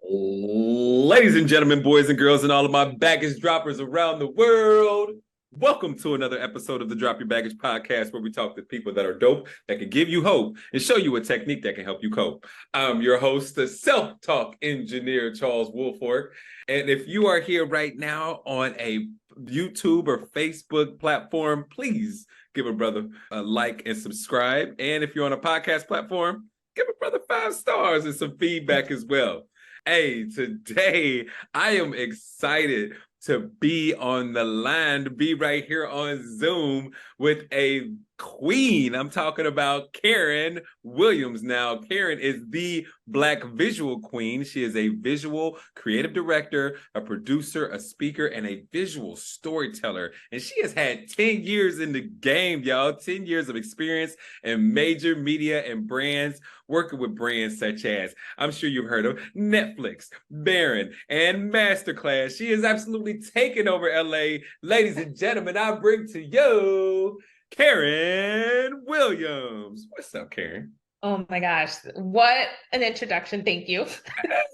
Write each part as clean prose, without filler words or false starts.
Ladies and gentlemen, boys and girls, and all of my baggage droppers around the world, welcome to another episode of the Drop Your Baggage podcast, where we talk to people that are dope, that can give you hope, and show you a technique that can help you cope. I'm your host, the self-talk engineer, Charles Woolfork. And if you are here right now on a YouTube or Facebook platform, please give a brother a like and subscribe. And if you're on a podcast platform, give a brother 5 stars and some feedback as well. Hey, today I am excited to be on the line, to be right here on Zoom with a queen. I'm talking about Karen Williams. Now, Karen is the Black visual queen. She is a visual creative director, a producer, a speaker, and a visual storyteller. And she has had 10 years in the game, y'all. 10 years of experience in major media and brands, working with brands such as, I'm sure you've heard of Netflix, Barron, and Masterclass. She is absolutely taking over LA. Ladies and gentlemen, I bring to you Karen Williams. What's up, Karen? Oh my gosh, what an introduction. Thank you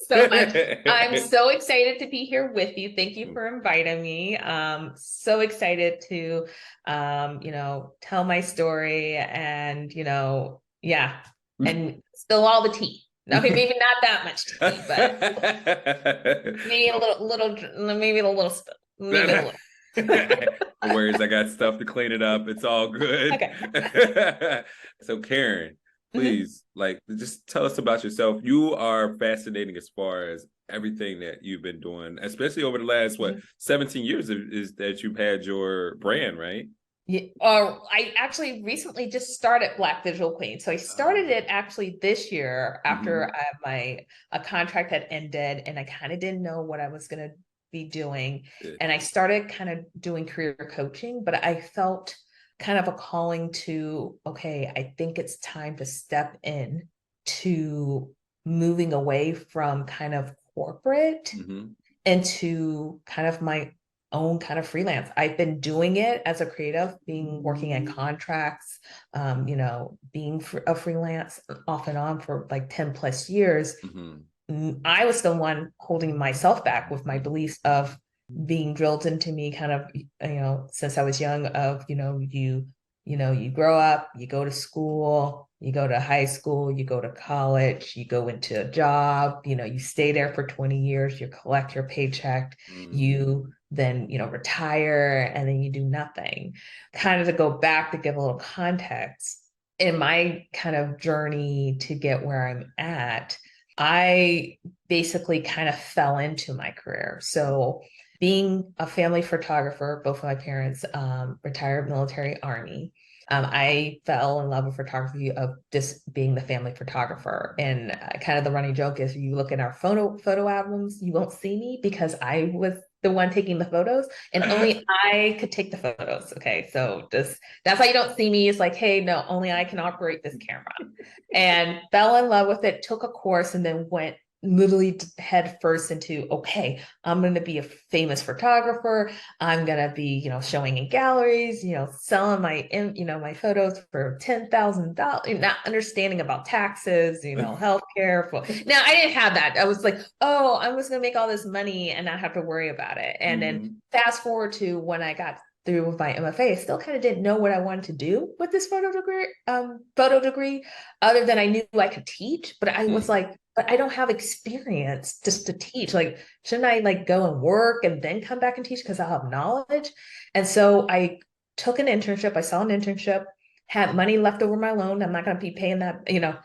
so much. I'm so excited to be here with you. Thank you for inviting me. So excited to tell my story and and spill all the tea. Okay, maybe not that much tea, but maybe a little spill. Maybe a little. No worries, I got stuff to clean it up. It's all good. Okay. So Karen, please, just tell us about yourself. You are fascinating as far as everything that you've been doing, especially over the last 17 years is that you've had your brand, right? Yeah. I actually recently just started Black Visual Queen. So I started it actually this year after my contract had ended, and I kind of didn't know what I was going to be doing. And I started kind of doing career coaching, but I felt kind of a calling to, okay, I think it's time to step in to moving away from kind of corporate into kind of my own kind of freelance. I've been doing it as a creative, working in contracts, being a freelance off and on for like 10 plus years. I was the one holding myself back with my beliefs of being drilled into me kind of, since I was young of, you grow up, you go to school, you go to high school, you go to college, you go into a job, you stay there for 20 years, you collect your paycheck, you then, retire, and then you do nothing. Kind of to go back to give a little context in my kind of journey to get where I'm at, I basically kind of fell into my career. So being a family photographer, both of my parents, retired military army, I fell in love with photography of just being the family photographer. And kind of the running joke is, you look at our photo albums, you won't see me because I was the one taking the photos, and only I could take the photos. Okay, so that's why you don't see me. It's like, hey, no, only I can operate this camera. And fell in love with it, took a course, and then went literally head first into, okay, I'm going to be a famous photographer. I'm going to be, showing in galleries, selling my photos for $10,000, not understanding about taxes, healthcare. Now I didn't have that. I was like, oh, I'm just going to make all this money and not have to worry about it. And then fast forward to when I got through with my MFA, I still kind of didn't know what I wanted to do with this photo degree, other than I knew I could teach, but I was like, but I don't have experience just to teach. Like, shouldn't I go and work and then come back and teach because I'll have knowledge? And so I took an internship. I saw an internship, had money left over my loan. I'm not going to be paying that, can't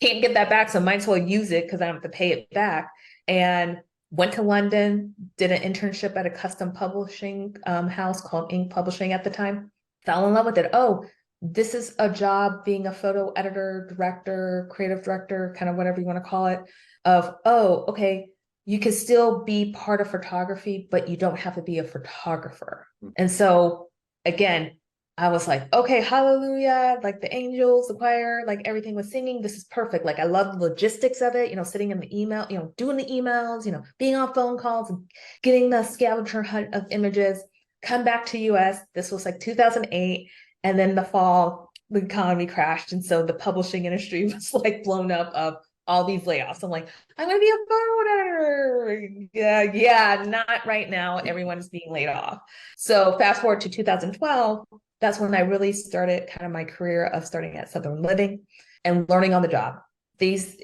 get that back. So might as well use it because I don't have to pay it back. And went to London, did an internship at a custom publishing house called Ink Publishing at the time. Fell in love with it. Oh, this is a job being a photo editor, director, creative director, kind of whatever you want to call it, of, oh, okay, you can still be part of photography, but you don't have to be a photographer. And so again, I was like, okay, hallelujah, like the angels, the choir, like everything was singing. This is perfect. Like, I love the logistics of it, sitting in the email, doing the emails, being on phone calls, and getting the scavenger hunt of images, come back to US. This was like 2008. And then the fall, the economy crashed. And so the publishing industry was like blown up of all these layoffs. I'm like, I'm going to be a photo editor. Yeah, not right now. Everyone's being laid off. So fast forward to 2012, that's when I really started kind of my career of starting at Southern Living and learning on the job. These,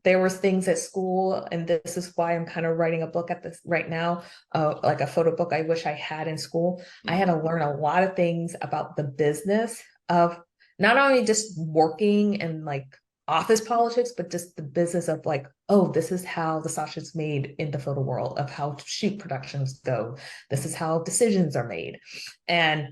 there was things at school, and this is why I'm kind of writing a book at this right now, like a photo book I wish I had in school. I had to learn a lot of things about the business of not only just working and like office politics, but just the business of like, oh, this is how the sausage is made in the photo world, of how shoot productions go. This is how decisions are made. And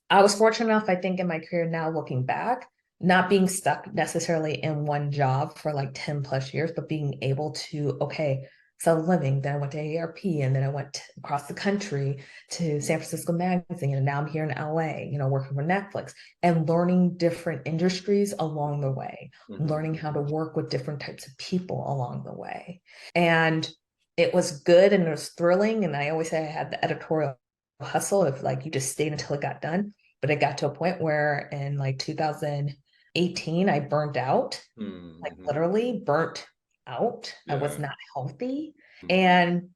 I was fortunate enough, I think, in my career now looking back, not being stuck necessarily in one job for like 10 plus years, but being able to, okay, so living, then I went to AARP, and then I went across the country to San Francisco Magazine, and now I'm here in LA, working for Netflix, and learning different industries along the way, learning how to work with different types of people along the way. And it was good and it was thrilling. And I always say I had the editorial hustle of like, you just stayed until it got done. But it got to a point where in like 2018, I burned out, like literally burnt out. I was not healthy. And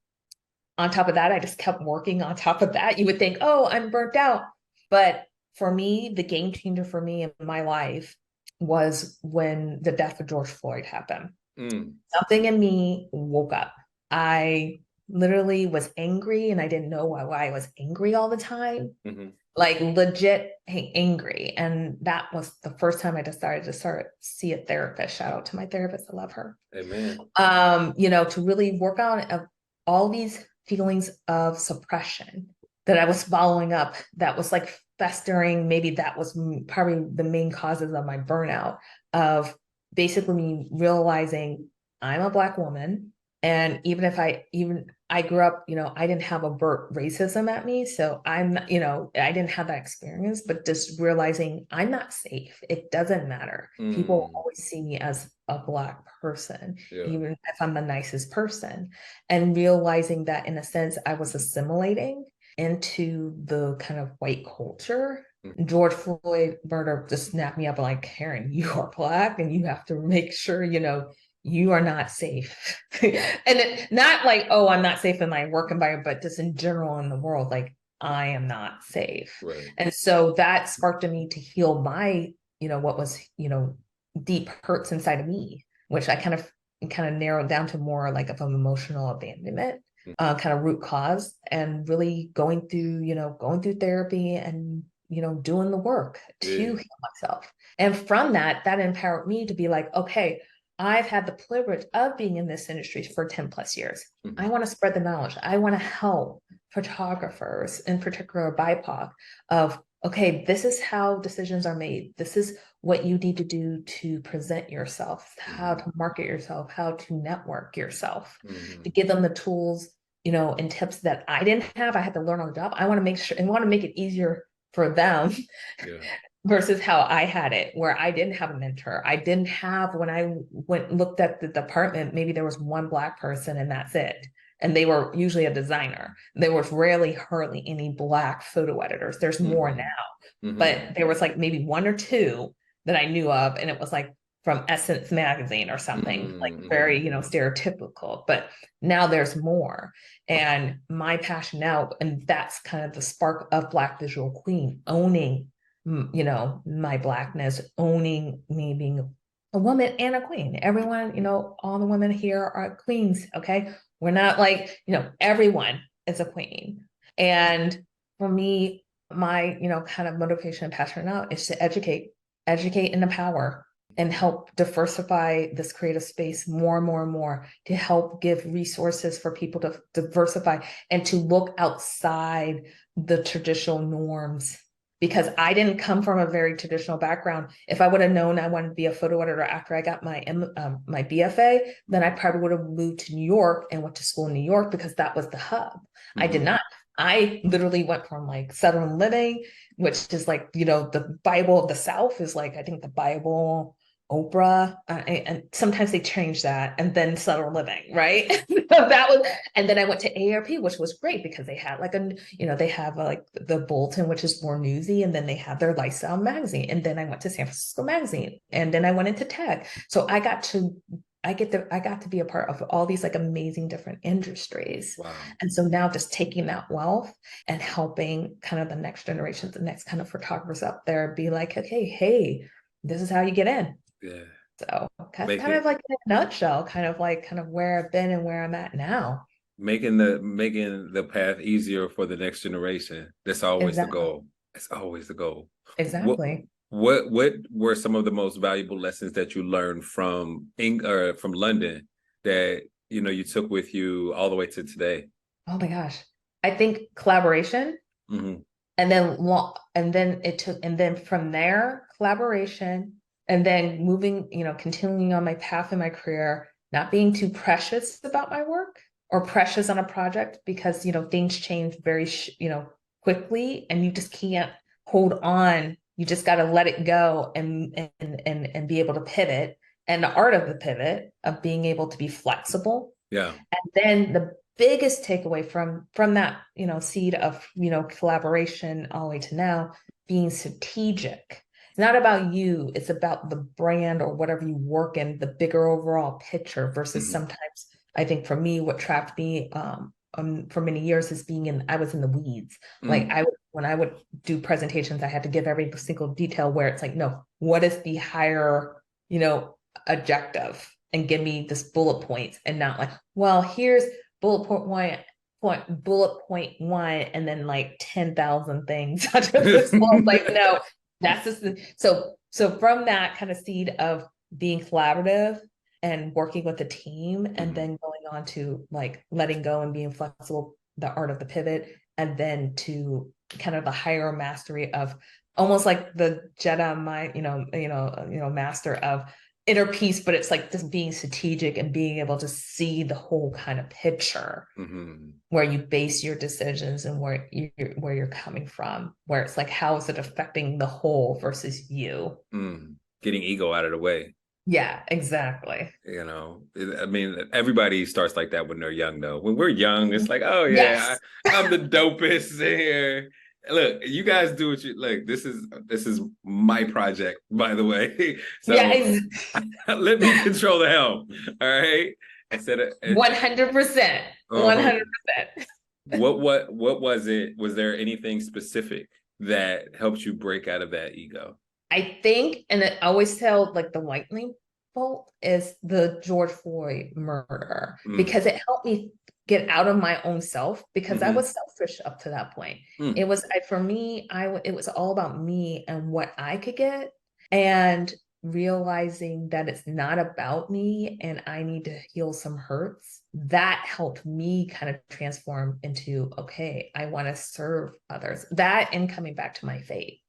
on top of that, I just kept working on top of that. You would think, oh, I'm burnt out. But for me, the game changer for me in my life was when the death of George Floyd happened. Something in me woke up. I literally was angry, and I didn't know why I was angry all the time. Like legit angry. And that was the first time I decided to see a therapist. Shout out to my therapist. I love her. Amen. To really work on all these feelings of suppression that I was following up, that was like festering. Maybe that was probably the main causes of my burnout, of basically me realizing I'm a Black woman. And even if I grew up, I didn't have overt racism at me. So I didn't have that experience, but just realizing I'm not safe. It doesn't matter. People always see me as a Black person, even if I'm the nicest person. And realizing that in a sense, I was assimilating into the kind of white culture. George Floyd murder just snapped me up like, Karen, you are Black and you have to make sure, you are not safe. And not like, oh, I'm not safe in my work environment, but just in general in the world, like I am not safe. Right. And so that sparked in me to heal my, what was, deep hurts inside of me, which I kind of narrowed down to more like of an emotional abandonment, kind of root cause, and really going through therapy and, doing the work to heal myself. And from that empowered me to be like, okay, I've had the privilege of being in this industry for 10 plus years. I want to spread the knowledge. I want to help photographers, in particular BIPOC, of, okay, this is how decisions are made. This is what you need to do to present yourself, how to market yourself, how to network yourself, to give them the tools, and tips that I didn't have. I had to learn on the job. I want to make sure and want to make it easier for them. Versus how I had it, where I didn't have a mentor. I didn't have, when I looked at the department, maybe there was one Black person and that's it. And they were usually a designer. There was hardly any Black photo editors. There's more now, but there was like maybe one or two that I knew of. And it was like from Essence magazine or something, like very, stereotypical, but now there's more. And my passion now, and that's kind of the spark of Black Visual Queen, owning my Blackness, owning me being a woman and a queen. Everyone, all the women here are queens. Okay. We're not like, everyone is a queen. And for me, my, kind of motivation and passion now is to educate and empower, and help diversify this creative space more and more and more, to help give resources for people to diversify and to look outside the traditional norms. Because I didn't come from a very traditional background. If I would have known I wanted to be a photo editor after I got my my BFA, then I probably would have moved to New York and went to school in New York, because that was the hub. I did not. I literally went from like Southern Living, which is like, the Bible of the South is like, I think the Bible, Oprah, and sometimes they change that, and then Southern Living, right? So that was, and then I went to AARP, which was great because they had like they have like the Bulletin, which is more newsy, and then they have their lifestyle magazine. And then I went to San Francisco Magazine, and then I went into tech. So I got to I got to be a part of all these like amazing different industries. Wow. And so now just taking that wealth and helping kind of the next generation, the next kind of photographers up there be like, okay, hey, this is how you get in. Yeah. So that's kind of like in a nutshell, kind of where I've been and where I'm at now. Making the path easier for the next generation. That's always the Exactly. goal. That's always the goal. What Exactly. what were some of the most valuable lessons that you learned from London that you took with you all the way to today? Oh my gosh. I think collaboration. Mm-hmm. And then from there, collaboration, and then moving, continuing on my path in my career, not being too precious about my work or precious on a project because, things change very, quickly and you just can't hold on. You just got to let it go and be able to pivot. And the art of the pivot of being able to be flexible. Yeah. And then the biggest takeaway from that, seed of, collaboration all the way to now, being strategic. It's not about you, it's about the brand or whatever you work in, the bigger overall picture versus Mm-hmm. sometimes I think for me, what trapped me for many years is I was in the weeds. Like when I would do presentations, I had to give every single detail where it's like, no, what is the higher, objective? And give me this bullet points and not like, well, here's bullet point one, and then like 10,000 things under this wall. Like, no, that's just so from that kind of seed of being collaborative and working with the team, and then going on to like letting go and being flexible, the art of the pivot, and then to kind of the higher mastery of almost like the Jedi mind, master of inner peace, but it's like just being strategic and being able to see the whole kind of picture where you base your decisions and where you're coming from, where it's like, how is it affecting the whole versus you? Getting ego out of the way. Yeah, exactly. I mean, everybody starts like that when they're young, though. When we're young, it's like, oh yeah, Yes. I'm the dopest here. Look, you guys do what you like. This is my project, by the way. So Yeah, let me control the helm. All right. Instead of 100%. 100%. what was it? Was there anything specific that helped you break out of that ego? I think, and I always tell like the lightning bolt is the George Floyd murder because it helped me get out of my own self because I was selfish up to that point. It was for me, it was all about me and what I could get, and realizing that it's not about me and I need to heal some hurts. That helped me kind of transform into, okay, I want to serve others. That and coming back to my faith,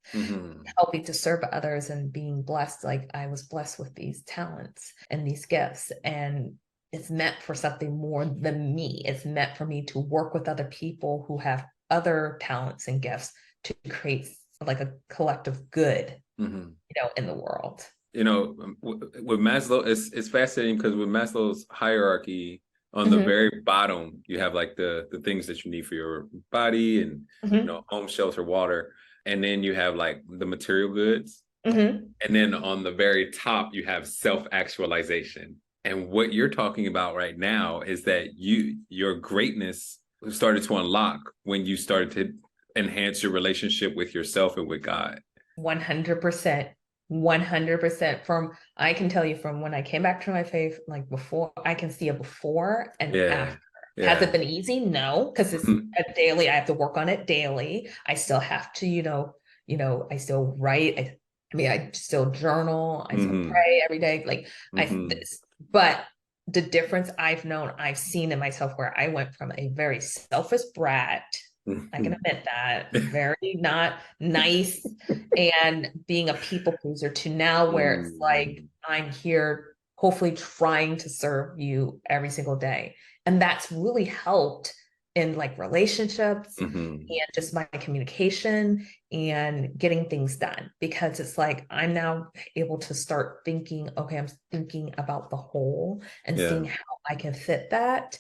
helping to serve others and being blessed. Like I was blessed with these talents and these gifts, and it's meant for something more than me. It's meant for me to work with other people who have other talents and gifts to create like a collective good, in the world. With Maslow, it's fascinating because with Maslow's hierarchy, on the very bottom, you have like the things that you need for your body and home, shelter, water. And then you have like the material goods. And then on the very top, you have self-actualization. And what you're talking about right now is that your greatness started to unlock when you started to enhance your relationship with yourself and with God. 100%. 100% I can tell you from when I came back to my faith, like before, I can see a before and after. Has it been easy? No, because it's a daily, I have to work on it daily. I still have to, I still write. I still journal. I still pray every day. Like but the difference I've seen in myself where I went from a very selfish brat, I can admit that, very not nice and being a people pleaser, to now where it's like I'm here hopefully trying to serve you every single day. And that's really helped in like relationships and just my communication and getting things done, because it's like I'm now able to start thinking, okay, I'm thinking about the whole and seeing how I can fit that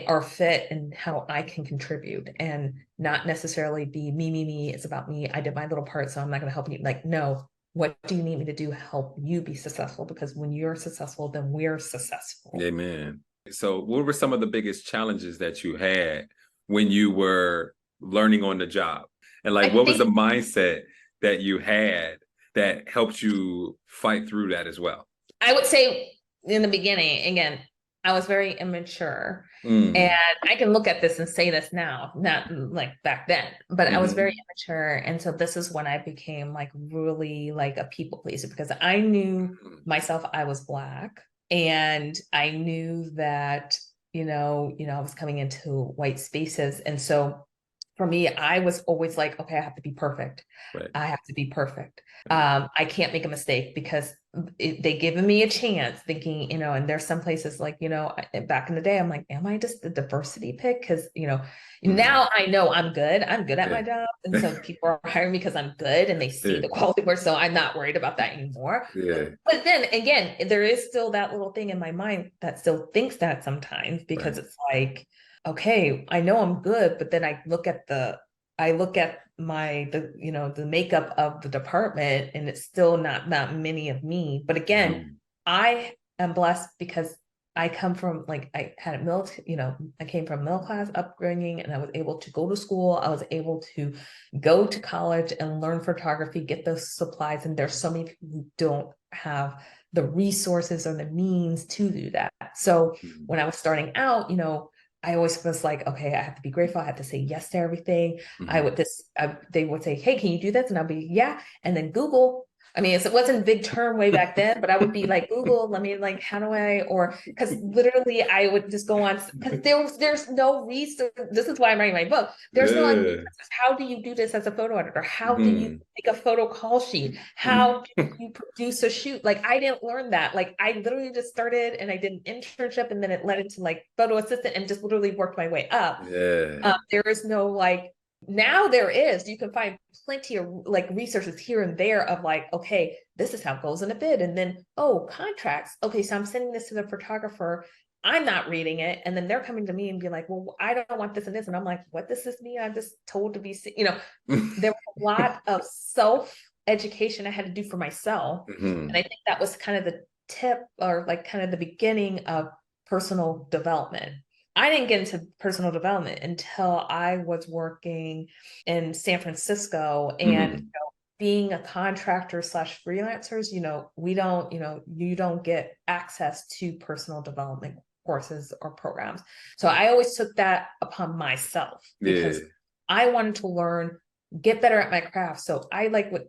or fit and how I can contribute, and not necessarily be me. It's about me. I did my little part, so I'm not going to help you. Like, no, what do you need me to do to help you be successful? Because when you're successful, then we're successful. Amen. So what were some of the biggest challenges that you had when you were learning on the job? And like, what was the mindset that you had that helped you fight through that as well? I would say in the beginning, again, I was very immature. And I can look at this and say this now, not like back then, but I was very immature. And so this is when I became like really like a people pleaser, because I knew myself, I was Black, and I knew that, I was coming into white spaces. And so for me, I was always like, okay, I have to be perfect. Right. I have to be perfect. I can't make a mistake, because they given me a chance, thinking, and there's some places like, back in the day, I'm like, am I just the diversity pick? Because, now I know I'm good. I'm good at my job. And so people are hiring me because I'm good, and they see the quality work. So I'm not worried about that anymore. But then again, there is still that little thing in my mind that still thinks that sometimes, because it's like, okay, I know I'm good, but then I look at the makeup of the department, and it's still not many of me. But again, I am blessed because I come from, like, I had I came from middle class upbringing, and I was able to go to school. I was able to go to college and learn photography, get those supplies. And there's so many people who don't have the resources or the means to do that. So when I was starting out, I always was like, okay, I have to be grateful. I have to say yes to everything. They would say, hey, can you do this? And I'll be, yeah. And then Google. I mean, it wasn't a big term way back then, but I would be like, Google, let me, like, how do I, or, because literally I would just go on, because there's no reason. This is why I'm writing my book. There's no, like, how do you do this as a photo editor? How do you make a photo call sheet? How do you produce a shoot? Like, I didn't learn that. Like, I literally just started, and I did an internship, and then it led into like photo assistant, and just literally worked my way up. There is no, like, now there is, you can find plenty of like resources here and there of like, okay, this is how it goes in a bid. And then, oh, contracts. Okay, so I'm sending this to the photographer. I'm not reading it. And then they're coming to me and be like, well, I don't want this and this. And I'm like, what does this mean? I'm just told to be, there was a lot of self-education I had to do for myself. And I think that was kind of the tip, or like kind of the beginning of personal development. I didn't get into personal development until I was working in San Francisco, and being a contractor / freelancers, you don't get access to personal development courses or programs. So I always took that upon myself, because I wanted to learn, get better at my craft. So I like what,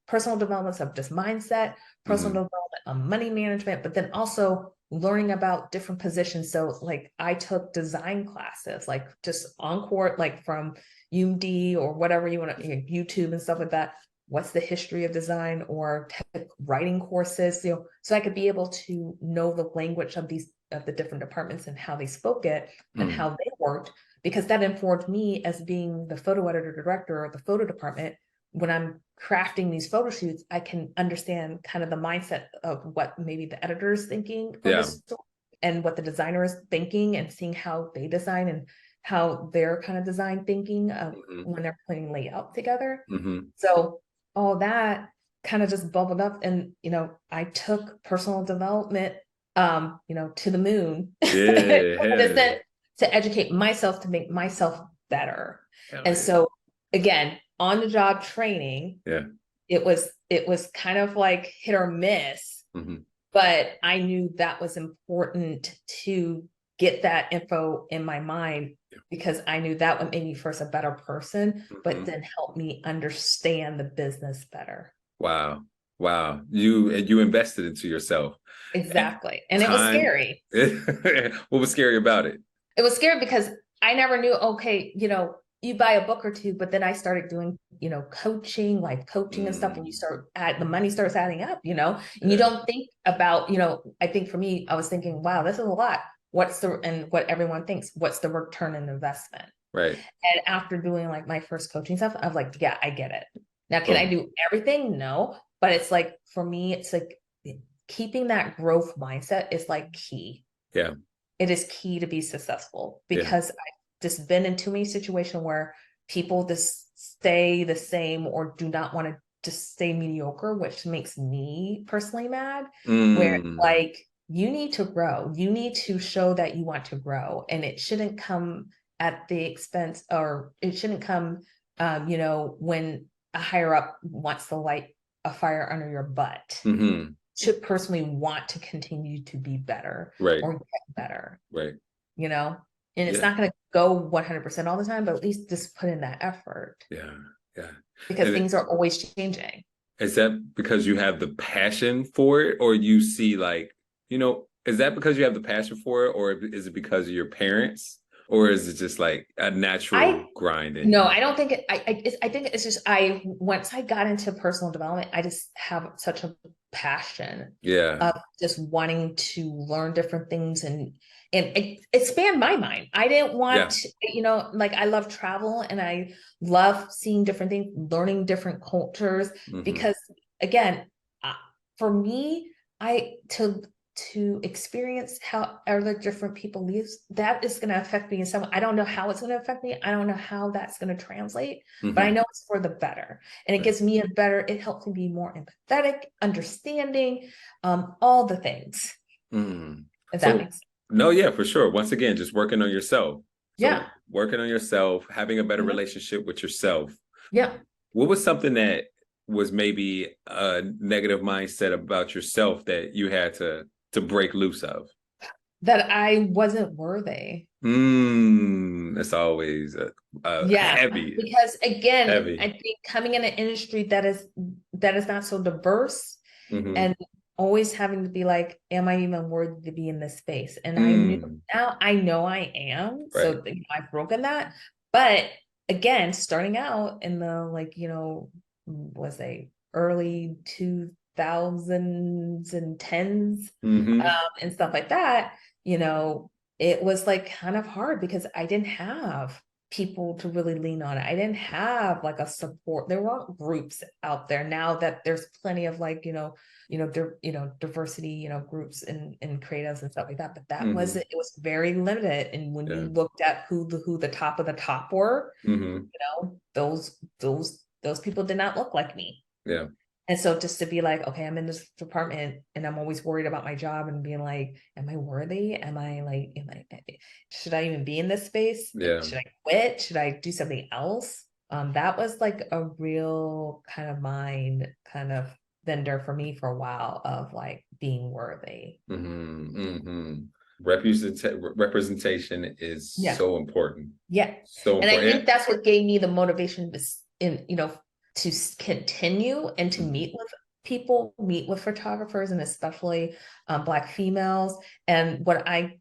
personal development of just mindset, personal development on money management, but then also learning about different positions. So like I took design classes, like just on court, like from UMD or whatever you want to, YouTube and stuff like that. What's the history of design, or writing courses, so I could be able to know the language of the different departments and how they spoke it and how they worked, because that informed me as being the photo editor director of the photo department. When I'm crafting these photo shoots, I can understand kind of the mindset of what maybe the editor is thinking of the story, and what the designer is thinking, and seeing how they design and how their kind of design thinking when they're putting layout together. So all that kind of just bubbled up, and I took personal development to the moon to educate myself, to make myself better. And so again, on the job training, it was kind of like hit or miss, but I knew that was important to get that info in my mind, because I knew that would make me first a better person, but then help me understand the business better. Wow. You invested into yourself. Exactly. And it was scary. What was scary about it? It was scary because I never knew, okay, you buy a book or two, but then I started doing, coaching, life coaching and stuff. And the money starts adding up, and you don't think about, I think for me, I was thinking, wow, this is a lot. And what everyone thinks, what's the return on investment? Right. And after doing like my first coaching stuff, I was like, yeah, I get it. Now, can I do everything? No, but it's like, for me, it's like keeping that growth mindset is like key. Yeah. It is key to be successful, because I've just been in too many situations where people just stay the same or do not want to just stay mediocre, which makes me personally mad, where Mm. like you need to grow, you need to show that you want to grow, and it shouldn't come at the expense, or it shouldn't come when a higher up wants to light a fire under your butt. Mm-hmm. Should personally want to continue to be better Right. or get better, Right. and it's Yeah. not going to go 100% all the time, but at least just put in that effort, Yeah. Yeah. because And things are always changing. is that because you have the passion for it, or you see like, is that because you have the passion for it, or is it because of your parents, or is it just like a natural I grind in No, you? I don't think it. I think it's just once I got into personal development, I just have such a passion Yeah. of just wanting to learn different things, and it expand my mind. I didn't Yeah. want, like I love travel and I love seeing different things, learning different cultures, Mm-hmm. because again, uh, for me, I to experience how other different people live, that is going to affect me in some way. I don't know how it's going to affect me. I don't know how that's going to translate, but I Mm-hmm. know it's for the better. And it Right. gives me it helps me be more empathetic, understanding, all the things, Mm. if that So, makes sense. no, yeah, for sure. Once again, just working on yourself. Yeah. So, working on yourself, having a better Mhm. relationship with yourself. Yeah. What was something that was maybe a negative mindset about yourself that you had to break loose of? That I wasn't worthy. That's always Yeah. heavy, Because again, I heavy. think coming in an industry that is not so diverse, Mm-hmm. and always having to be like, am I even worthy to be in this space? And Mm. I know I am. Right. So I've broken that. But again, starting out in the was a early 2000s and tens, Mm-hmm. and stuff like that, it was like kind of hard because I didn't have people to really lean on. I didn't have like a support. There weren't groups out there. Now that there's plenty of diversity, groups and creatives and stuff like that. But that was Mm-hmm. it. It was very limited. And when you Yeah. looked at who the top of the top were, Mm-hmm. those people did not look like me. Yeah. And so just to be like, okay, I'm in this department and I'm always worried about my job and being like, am I worthy? Should I even be in this space? Yeah. Should I quit? Should I do something else? That was like a real kind of mind kind of vendor for me for a while, of like being worthy. Mm-hmm. Mm-hmm. Representation is Yeah. so important. Yeah. So And I think important. that's what gave me the motivation to continue and to Mhm. meet with people, meet with photographers, and especially Black females. And what I'm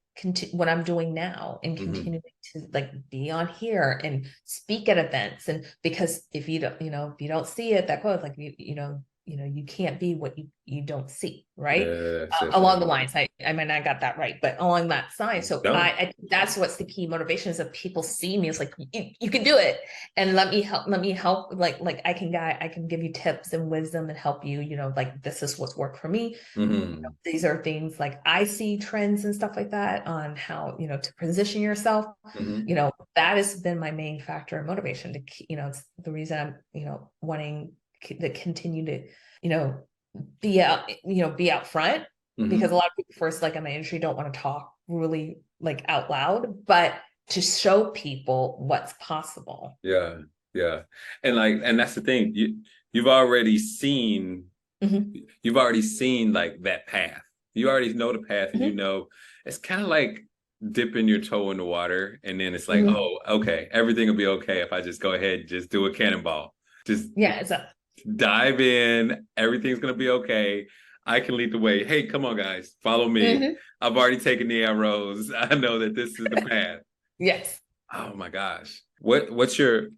doing now, and Mhm. continuing to like be on here and speak at events. And because if you don't, if you don't see it, that quote, like you can't be what you don't see, right? Yes, yes, yes. Along the lines, I might not got that right, but along that side. So No. I think that's what's the key motivation, is that people see me as like, you can do it, and let me help, like I can give you tips and wisdom and help you, like this is what's worked for me. Mhm. These are things like I see trends and stuff like that on how, to position yourself. Mhm. That has been my main factor and motivation to, it's the reason I'm, wanting to continue to, you know, be out front, because a Mhm. lot of people first, like in my industry, don't want to talk really like out loud, but to show people what's possible. Yeah. Yeah. And that's the thing. You've already seen Mhm. you've already seen like that path. You already know the path, and Mhm. it's kind of like dipping your toe in the water, and then it's like, Mhm. oh, okay, everything will be okay if I just go ahead and just do a cannonball. Just Yeah, it's a dive in. Everything's gonna be okay. I can lead the way. Hey, come on, guys, follow me. Mhm. I've already taken the arrows. I know that this is the path. Yes. Oh my gosh. What's your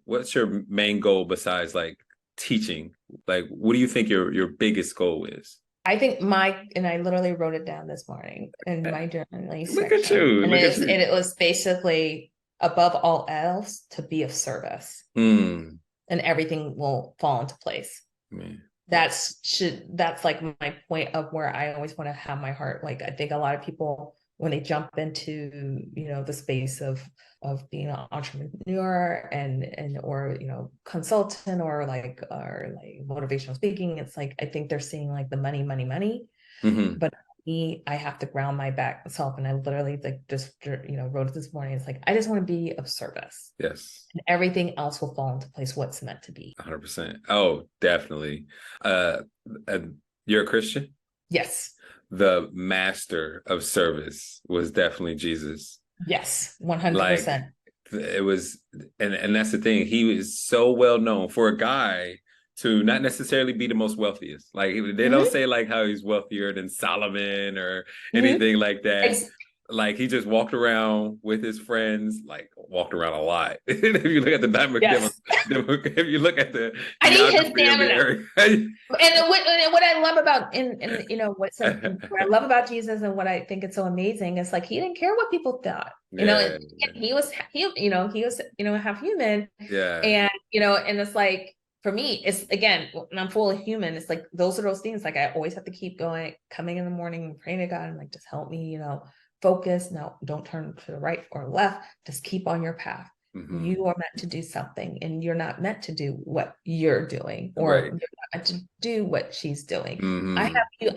main goal besides like teaching? Like, what do you think your biggest goal is? I think and I literally wrote it down this morning in my journaling Look at section. you. And Look at you. it was basically, above all else, to be of service, Hmm. and everything will fall into place. Man. That's like my point of where I always want to have my heart. Like I think a lot of people when they jump into, the space of being an entrepreneur and or consultant or like motivational speaking, it's like I think they're seeing like the money, money, money. Mm-hmm. But me, I have to ground my back self, and I literally like just wrote it this morning. It's like I just want to be of service. Yes. And everything else will fall into place what's meant to be. 100%. Oh, definitely. You're a Christian? Yes. The master of service was definitely Jesus. Yes, Like 100%. it was, and that's the thing. He was so well known for a guy to not necessarily be the most wealthiest. Like they don't say like how he's wealthier than Solomon or anything like that. Like he just walked around with his friends, like walked around a lot. If you look at the Yes. if you look at the I need his geography of the stamina. area. And what I love about what I love about Jesus and what I think it's so amazing is like he didn't care what people thought. Yeah. He was half human. Yeah. And and it's like for me, it's again, when I'm fully human, it's like those are those things like I always have to keep going, coming in the morning and praying to God and like just help me, focus. No, don't turn to the right or left. Just keep on your path. Mm-hmm. You are meant to do something, and you're not meant to do what you're doing, or Right. you're not meant to do what she's doing. Mm-hmm.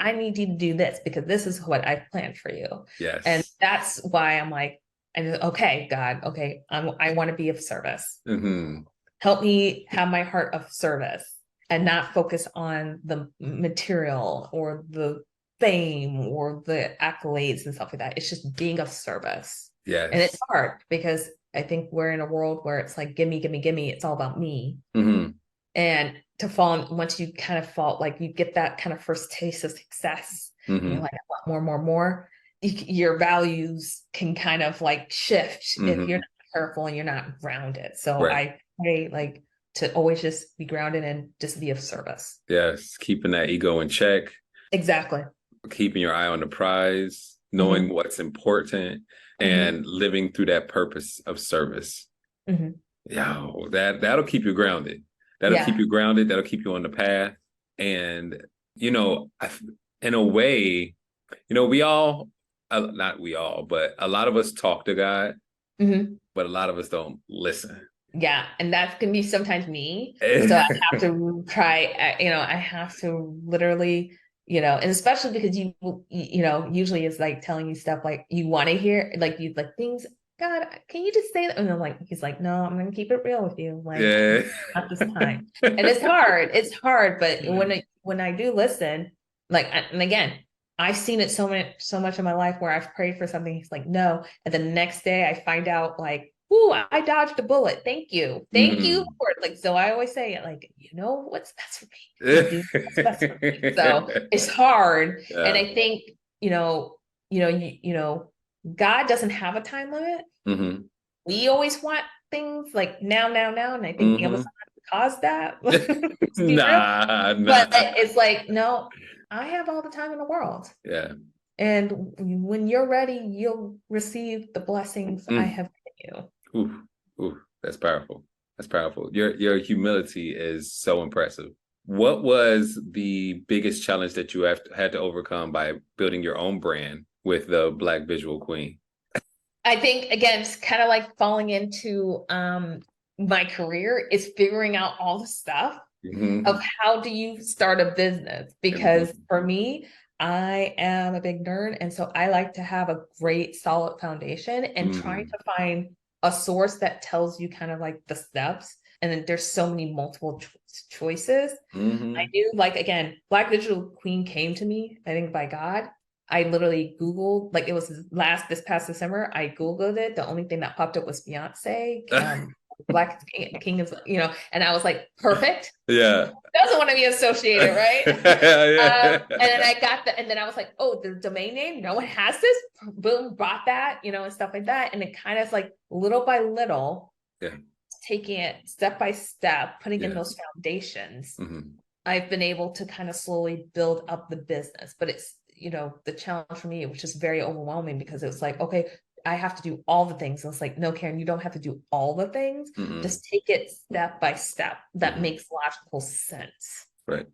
I need you to do this because this is what I've planned for you. Yes. And that's why I'm like, okay, God, okay, I want to be of service. Mm-hmm. Help me have my heart of service and not focus on the material or the fame or the accolades and stuff like that. It's just being of service. Yes. And it's hard because I think we're in a world where it's like, gimme, gimme, gimme. It's all about me. Mm-hmm. And to fall, once you kind of fall, like you get that kind of first taste of success, and you're like, I want more, more, more. Your values can kind of like shift if you're not careful and you're not grounded. So I pray like to always just be grounded and just be of service. Yes. Keeping that ego in check. Exactly. Keeping your eye on the prize, knowing what's important, and living through that purpose of service. Yeah, that'll keep you grounded. That'll keep you grounded. That'll keep you on the path. And, in a way, we all, not we all, but a lot of us talk to God, but a lot of us don't listen. Yeah. And that can be sometimes me. So I have to try, I have to literally, and especially because usually it's like telling you stuff like you want to hear, like you like things, God, can you just say that? And I'm like, he's like, no, I'm going to keep it real with you. Like, not this time. And it's hard. But when I do listen, like, and again, I've seen it so much in my life where I've prayed for something. He's like, no. And the next day I find out like, ooh, I dodged a bullet. Thank you. Thank you, Lord. Like, so I always say it like, what's best for me? Do what's best for me. So it's hard. Yeah. And I think, God doesn't have a time limit. We always want things like now. And I think Amazon caused that. Nah. But it's like, no, I have all the time in the world. Yeah. And when you're ready, you'll receive the blessings I have given you. Ooh, that's powerful. That's powerful. Your humility is so impressive. What was the biggest challenge that you had to overcome by building your own brand with the Black Visual Queen? I think, again, it's kind of like falling into my career is figuring out all the stuff of how do you start a business? Because for me, I am a big nerd. And so I like to have a great solid foundation and trying to find a source that tells you kind of like the steps. And then there's so many multiple choices. I do like, again, Black Digital Queen came to me, I think by God. I literally Googled, like it was this past December, I Googled it. The only thing that popped up was Beyonce. Black King is, and I was like, perfect. Yeah. Doesn't want to be associated, right? And then I got and then I was like, oh, the domain name, no one has this. Boom, bought that, and stuff like that. And it kind of like little by little, taking it step by step, putting in those foundations. I've been able to kind of slowly build up the business, but it's, the challenge for me, which is very overwhelming because it was like, okay, I have to do all the things. And it's like, no, Karen, you don't have to do all the things. Just take it step by step. That makes logical sense. Right.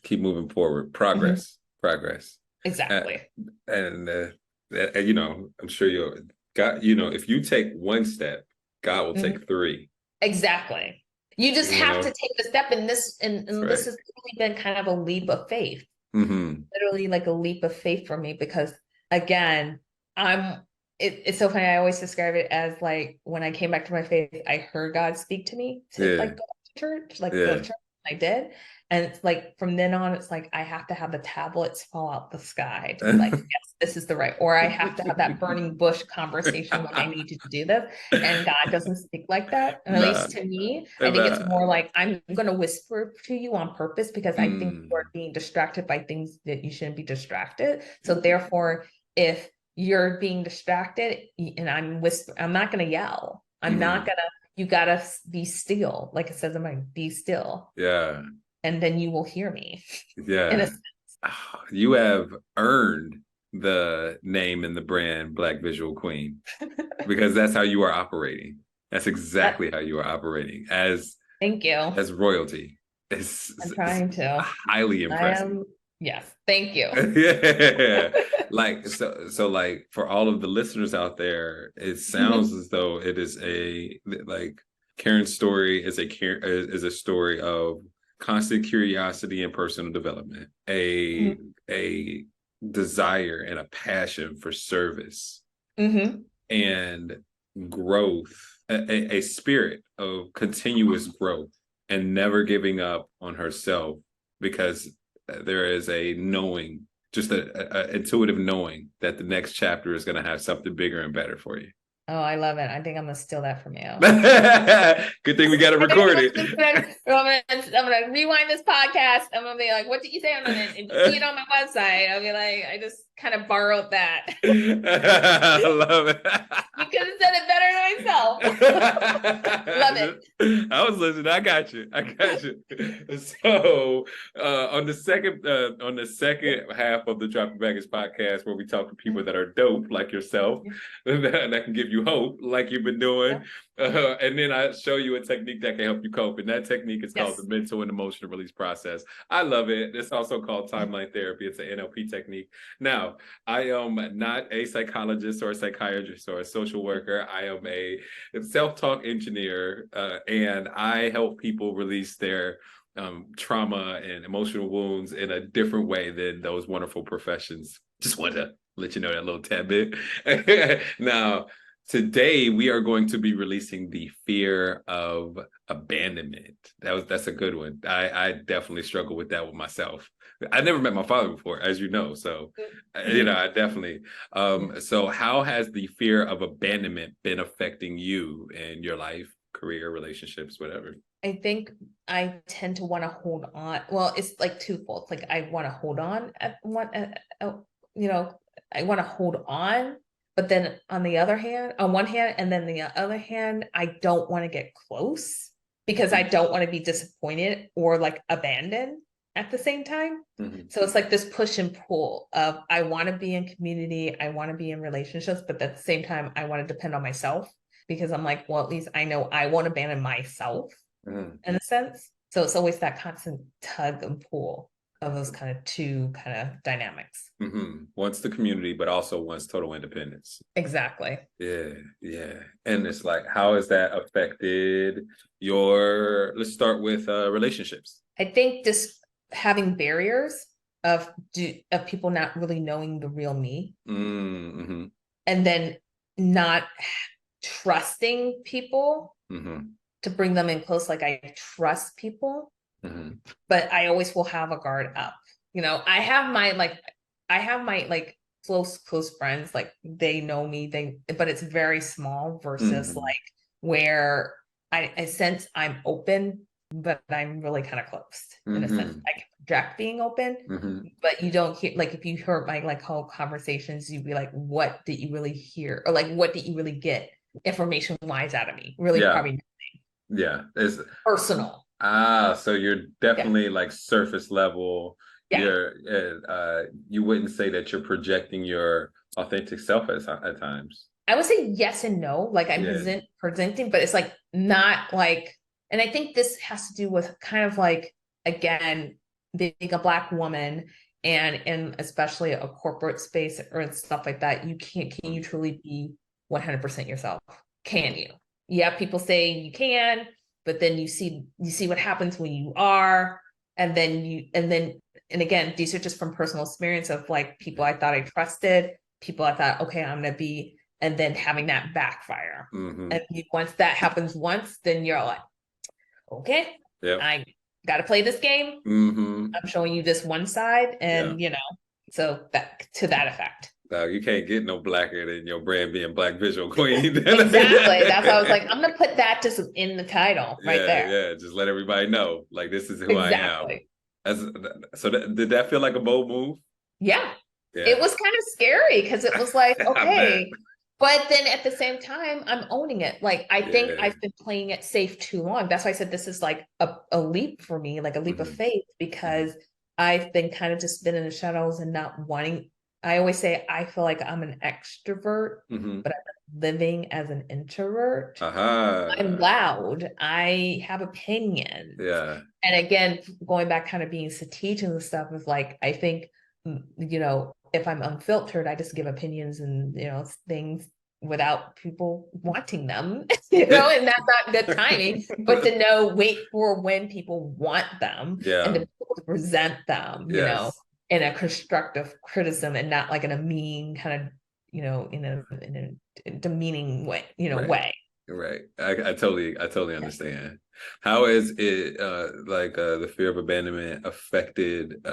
Keep moving forward. Progress. Exactly. And You know, I'm sure you'll God, you know, if you take one step, God will Mhm. take three. Exactly. You just You have to know, take the step in this, that's and this right. has really been kind of a leap of faith. Mm-hmm. Literally like a leap of faith for me because again, I'm it's so funny. I always describe it as like when I came back to my faith, I heard God speak to me to Yeah, like go to church, like go to yeah. church. I did. And it's like from then on, it's like I have to have the tablets fall out the sky to be like, yes, this is the right, or I have to have that burning bush conversation when I need to do this. And God doesn't speak like that. And at Nah, least to me, I think it's nah. more like I'm going to whisper to you on purpose because I think you're Mm, being distracted by things that you shouldn't be distracted. So therefore, if you're being distracted and I'm not going to yell. I'm not mm, going to, you got to be still. Like it says in my, be still. yeah, And then you will hear me. In a, yeah. Ah, you have earned the name and the brand Black Visual Queen because that's how you are operating. That's that, exactly how you are operating thank you. as royalty. I'm It's trying to. highly I impressive. am, yes, thank you. Yeah. Like so like for all of the listeners out there, it sounds as though it is a like Karen's story is a story of constant curiosity and personal development, a desire and a passion for service Mm-hmm. and growth, a spirit of continuous growth and never giving up on herself because there is a knowing, just a intuitive knowing that the next chapter is going to have something bigger and better for you. Oh, I love it. I think I'm gonna steal that from you. Good thing we got to I think record it. I'm gonna rewind this podcast. I'm gonna be like, "What did you say?" And see it on my website. I'll be like, I just kind of borrowed that. I love it. You could have said it better than myself. Love I was listening. I got you. I got you. So on the second half of the Drop Your Baggage podcast, where we talk to people that are dope like yourself, that can give you hope, like you've been doing, it. and then I show you a technique that can help you cope, and that technique is called the Yes. mental and emotional release process. I love it. It's also called timeline therapy. It's an NLP technique. Now, I am not a psychologist or a psychiatrist or a social worker. I am a self-taught engineer, and I help people release their trauma and emotional wounds in a different way than those wonderful professions. Just wanted to let you know that little tad bit. Now, today we are going to be releasing the fear of abandonment. That's a good one. I definitely struggle with that with myself. I never met my father before, as you know. So, you know, I definitely. So how has the fear of abandonment been affecting you in your life, career, relationships, whatever? I think I tend to want to hold on. Well, it's like twofold. Like I want to hold on you know, I want to hold on, but then on one hand, and then the other hand, I don't want to get close because I don't want to be disappointed or like abandoned at the same time. Mm-hmm. So it's like this push and pull of I want to be in community, I want to be in relationships, but at the same time, I want to depend on myself because I'm like, well, at least I know I won't abandon myself Mm-hmm. in a sense. So it's always that constant tug and pull of those kind of two kind of dynamics. Mm-hmm. Wants the community, but also wants total independence. Exactly. Yeah, yeah. And it's like, how has that affected your, let's start with relationships. I think just having barriers of people not really knowing the real me Mm-hmm. and then not trusting people Mm-hmm. to bring them in close. Like I trust people, Mm-hmm. but I always will have a guard up. You know, I have my like close friends, like they know me, but it's very small versus Mm-hmm. like where I sense I'm open, but I'm really kind of closed in a sense. Mm-hmm. I can project being open, Mm-hmm. but you don't hear like if you heard my like whole conversations, you'd be like, what did you really hear? Or like what did you really get information wise out of me? Really Yeah, probably yeah. It's personal. so you're Yeah. definitely like surface level. Yeah. You wouldn't say that you're projecting your authentic self at times. I would say yes and no. Like I'm Yeah. presenting, but it's like not like, and I think this has to do with kind of like, again, being a Black woman And in especially a corporate space or stuff like that, can you truly be 100% yourself? Can you? Yeah, people say you can, but then you see what happens when you are, and again, these are just from personal experience of like people I thought I trusted, people I thought, okay, I'm gonna be, and then having that backfire. And once that happens then you're like, okay, I got to play this game. I'm showing you this one side, and so that to that effect. You can't get no blacker than your brand being Black Visual Queen. Exactly. That's why I was like, I'm gonna put that just in the title right there. Yeah, just let everybody know, like, this is who I am. So did that feel like a bold move? Yeah. It was kind of scary because it was like, okay. But then at the same time, I'm owning it. Like, I think I've been playing it safe too long. That's why I said this is like a leap for me, like a leap of faith, because I've been kind of just been in the shadows and not wanting. I always say I feel like I'm an extrovert, but I'm living as an introvert. I'm loud. I have opinions. Yeah. And again, going back kind of being strategic and stuff is like, I think, if I'm unfiltered, I just give opinions and, things without people wanting them, and that's not good timing, but to wait for when people want them and to be able to present them, in a constructive criticism and not like in a mean kind of, in a demeaning way, way. Right. I totally understand. How has it the fear of abandonment affected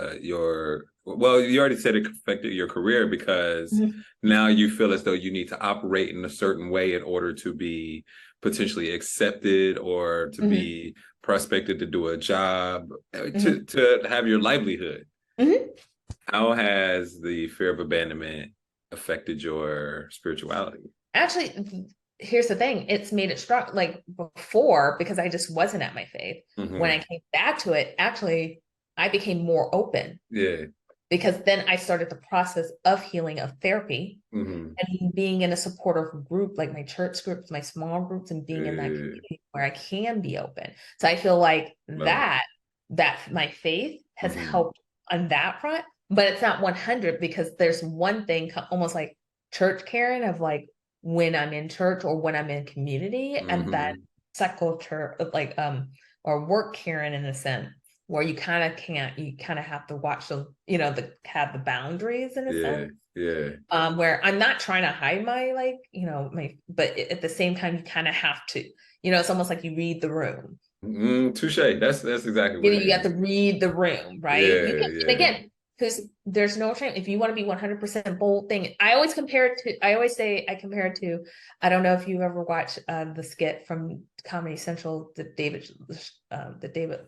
well, you already said it affected your career because now you feel as though you need to operate in a certain way in order to be potentially accepted or to be prospected to do a job, to have your livelihood. How has the fear of abandonment affected your spirituality? Actually, here's the thing. It's made it strong. Like before, because I just wasn't at my faith. When I came back to it, actually, I became more open. Yeah. Because then I started the process of healing, of therapy, and being in a supportive group, like my church groups, my small groups, and being in that community where I can be open. So I feel like that my faith has helped on that front, but it's not 100 because there's one thing almost like church Karen of like when I'm in church or when I'm in community, and that secular like or work Karen in a sense where you kind of have to watch the have the boundaries in a sense. Where I'm not trying to hide my but at the same time you kind of have to, it's almost like you read the room. Touche. That's exactly what you have to read the room, right? And again, because there's no shame if you want to be 100% bold thing. I always compare it to. I compare it to. I don't know if you ever watched the skit from Comedy Central, the David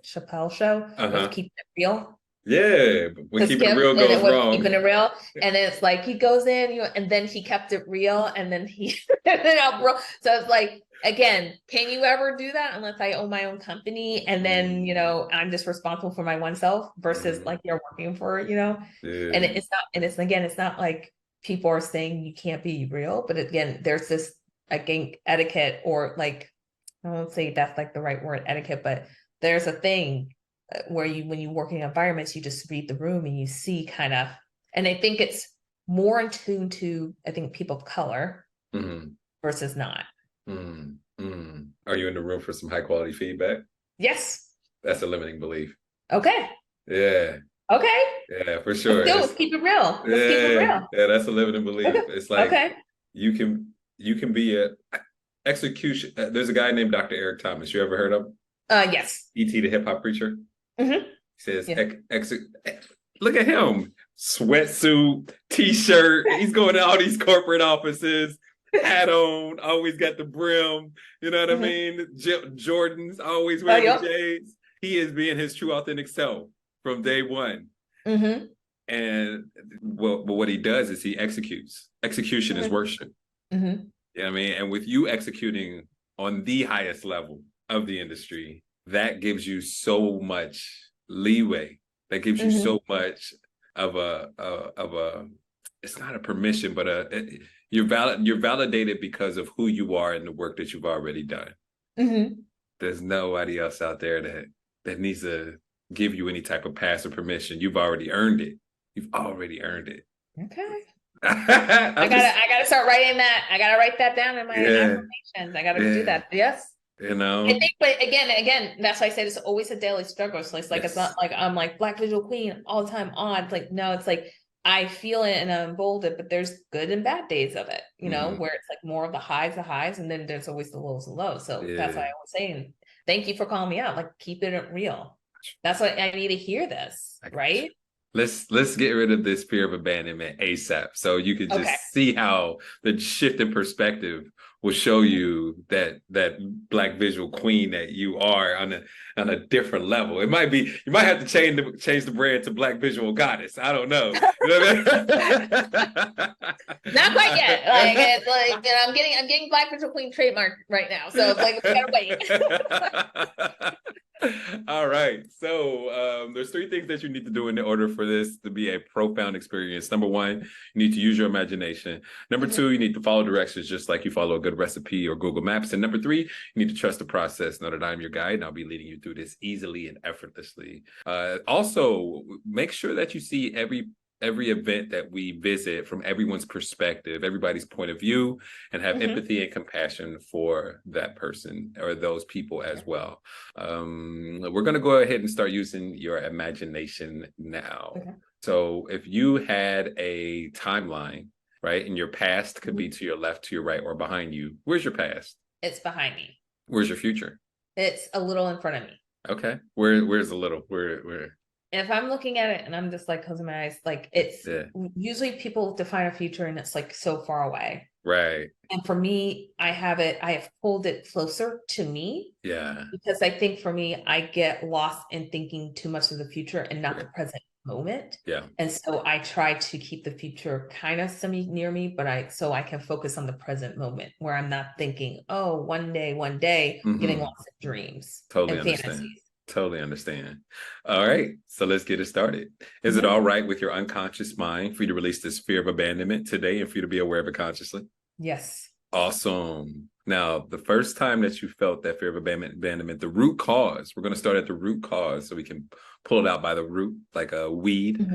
Chappelle show, with Keeping It Real. Yeah, when Keeping It Real goes wrong. Keeping It Real, and then it's like he goes in, and then he kept it real, and then and then so it's like, again, can you ever do that unless I own my own company and then I'm just responsible for my oneself versus like you're working for and it's not like people are saying you can't be real, but again, there's this etiquette, or like, I won't say that's like the right word, etiquette, but there's a thing where when you work in environments, you just read the room and you see kind of, and I think it's more in tune to, I think, people of color versus not. Are you in the room for some high quality feedback? Yes. That's a limiting belief. Okay. Yeah. Okay. Yeah, for sure. Let's keep it real. Keep it real. Yeah, that's a limiting belief. Okay. It's like you can be a execution. There's a guy named Dr. Eric Thomas. You ever heard of him? Yes. E.T. the hip hop preacher. He says, look at him, sweatsuit, t-shirt. He's going to all these corporate offices, hat on, always got the brim. You know what I mean? Jordans, always wearing the J's. He is being his true, authentic self from day one. And what he does is he executes. Execution is worship. You know what I mean? And with you executing on the highest level of the industry, that gives you so much leeway. That gives you so much of a it's not a permission, but you're validated because of who you are and the work that you've already done. There's nobody else out there that needs to give you any type of pass or permission. You've already earned it. You've already earned it. Okay. I'm just, I gotta start writing that. I gotta write that down in my yeah, affirmations. I gotta do yeah, that. Yes. you I know, think, but again, that's why I said it's always a daily struggle. So it's like, it's yes. not like I'm like Black Visual Queen all the time on. It's like, no, it's like I feel it and I'm bolded, but there's good and bad days of it, Mhm. where it's like more of the highs, and then there's always the lows and lows. So that's why Yeah. I was saying, thank you for calling me out. Like, keep it real. That's what I need to hear this, I got you. right? Let's get rid of this fear of abandonment ASAP, so you could Okay. just see how the shift in perspective will show you that Black visual queen that you are on a different level. It might be you might have to change the brand to Black visual goddess. I don't know. You know what Not quite yet. Like, I it's like, I'm getting Black Visual Queen trademark right now. So it's like, we gotta wait. All right. So there's three things that you need to do in order for this to be a profound experience. Number one, you need to use your imagination. Number two, you need to follow directions just like you follow a good recipe or Google Maps. And number three, you need to trust the process. Know that I'm your guide and I'll be leading you through this easily and effortlessly. Also, make sure that you see every event that we visit from everyone's perspective, everybody's point of view, and have empathy and compassion for that person or those people as well. We're going to go ahead and start using your imagination now. Okay. So if you had a timeline, right, and your past could be to your left, to your right, or behind you, where's your past? It's behind me. Where's your future? It's a little in front of me. Okay. Where's a little? Where? If I'm looking at it and I'm just like closing my eyes, like, it's Yeah. usually people define a future and it's like so far away. Right. And for me, I have pulled it closer to me, Yeah. because I think for me, I get lost in thinking too much of the future and not the present moment. Yeah. And so I try to keep the future kind of semi near me, but so I can focus on the present moment where I'm not thinking, oh, one day, getting lost in dreams Totally and understand. fantasies. Totally understand. All right, so let's get it started. Is it all right with your unconscious mind for you to release this fear of abandonment today and for you to be aware of it consciously? Yes. Awesome. Now, the first time that you felt that fear of abandonment, the root cause, we're going to start at the root cause so we can pull it out by the root like a weed.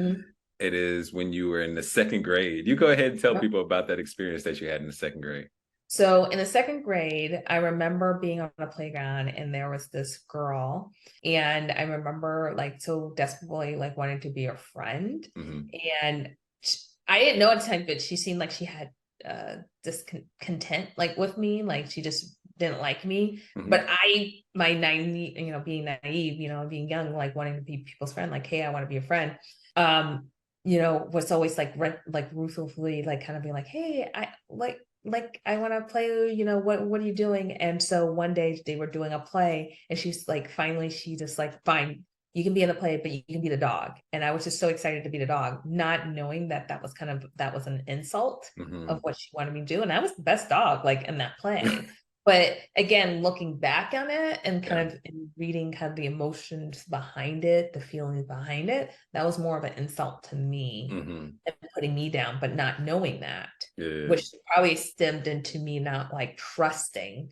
It is when you were in the second grade. You go ahead and tell people about that experience that you had in the second grade. So in the second grade, I remember being on a playground and there was this girl, and I remember like so desperately like wanting to be her friend. And I didn't know at the time, but she seemed like she had discontent like with me, like she just didn't like me. But my naive, being naive, being young, like wanting to be people's friend, like, hey, I want to be a friend. Was always like ruthlessly like kind of being like, hey, I I want to play, what are you doing? And so one day they were doing a play and she's like, finally, she just like, fine, you can be in the play, but you can be the dog. And I was just so excited to be the dog, not knowing that was an insult of what she wanted me to do. And I was the best dog, like in that play. But again, looking back on it and kind of reading kind of the emotions behind it, the feelings behind it, that was more of an insult to me and putting me down, but not knowing that, which probably stemmed into me not like trusting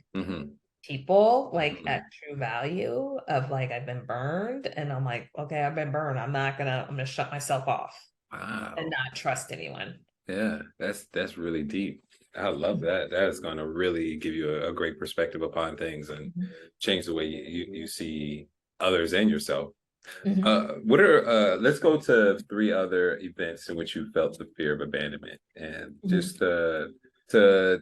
people like at true value of like, I've been burned and I'm like, okay, I've been burned. I'm gonna shut myself off and not trust anyone. Yeah, that's really deep. I love that. That is going to really give you a great perspective upon things and change the way you see others and yourself. Let's go to three other events in which you felt the fear of abandonment and just to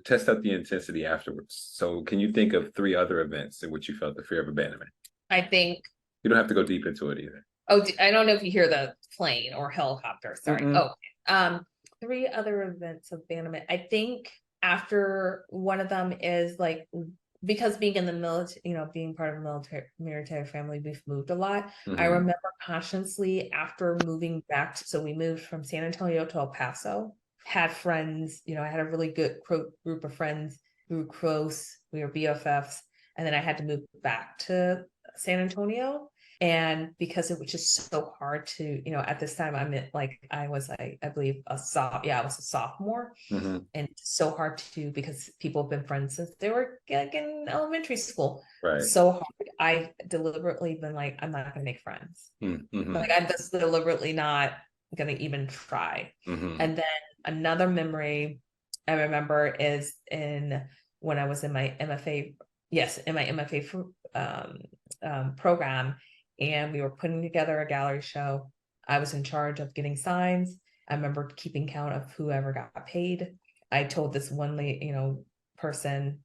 test out the intensity afterwards. So can you think of three other events in which you felt the fear of abandonment? I think you don't have to go deep into it either. Oh, I don't know if you hear the plane or helicopter. Sorry. Three other events of abandonment. I think after one of them is like, because being in the military, being part of a military family, we've moved a lot. I remember consciously after moving back, so we moved from San Antonio to El Paso, had friends, I had a really good group of friends, we were close, we were BFFs, and then I had to move back to San Antonio. And because it was just so hard to, at this time, I believe I was a sophomore, and so hard to, because people have been friends since they were like in elementary school. Right. So hard. I deliberately been like, I'm not going to make friends. Like, I'm just deliberately not gonna even try. Mm-hmm. And then another memory I remember is when I was in my MFA, program, and we were putting together a gallery show. I was in charge of getting signs. I remember keeping count of whoever got paid. I told this one person,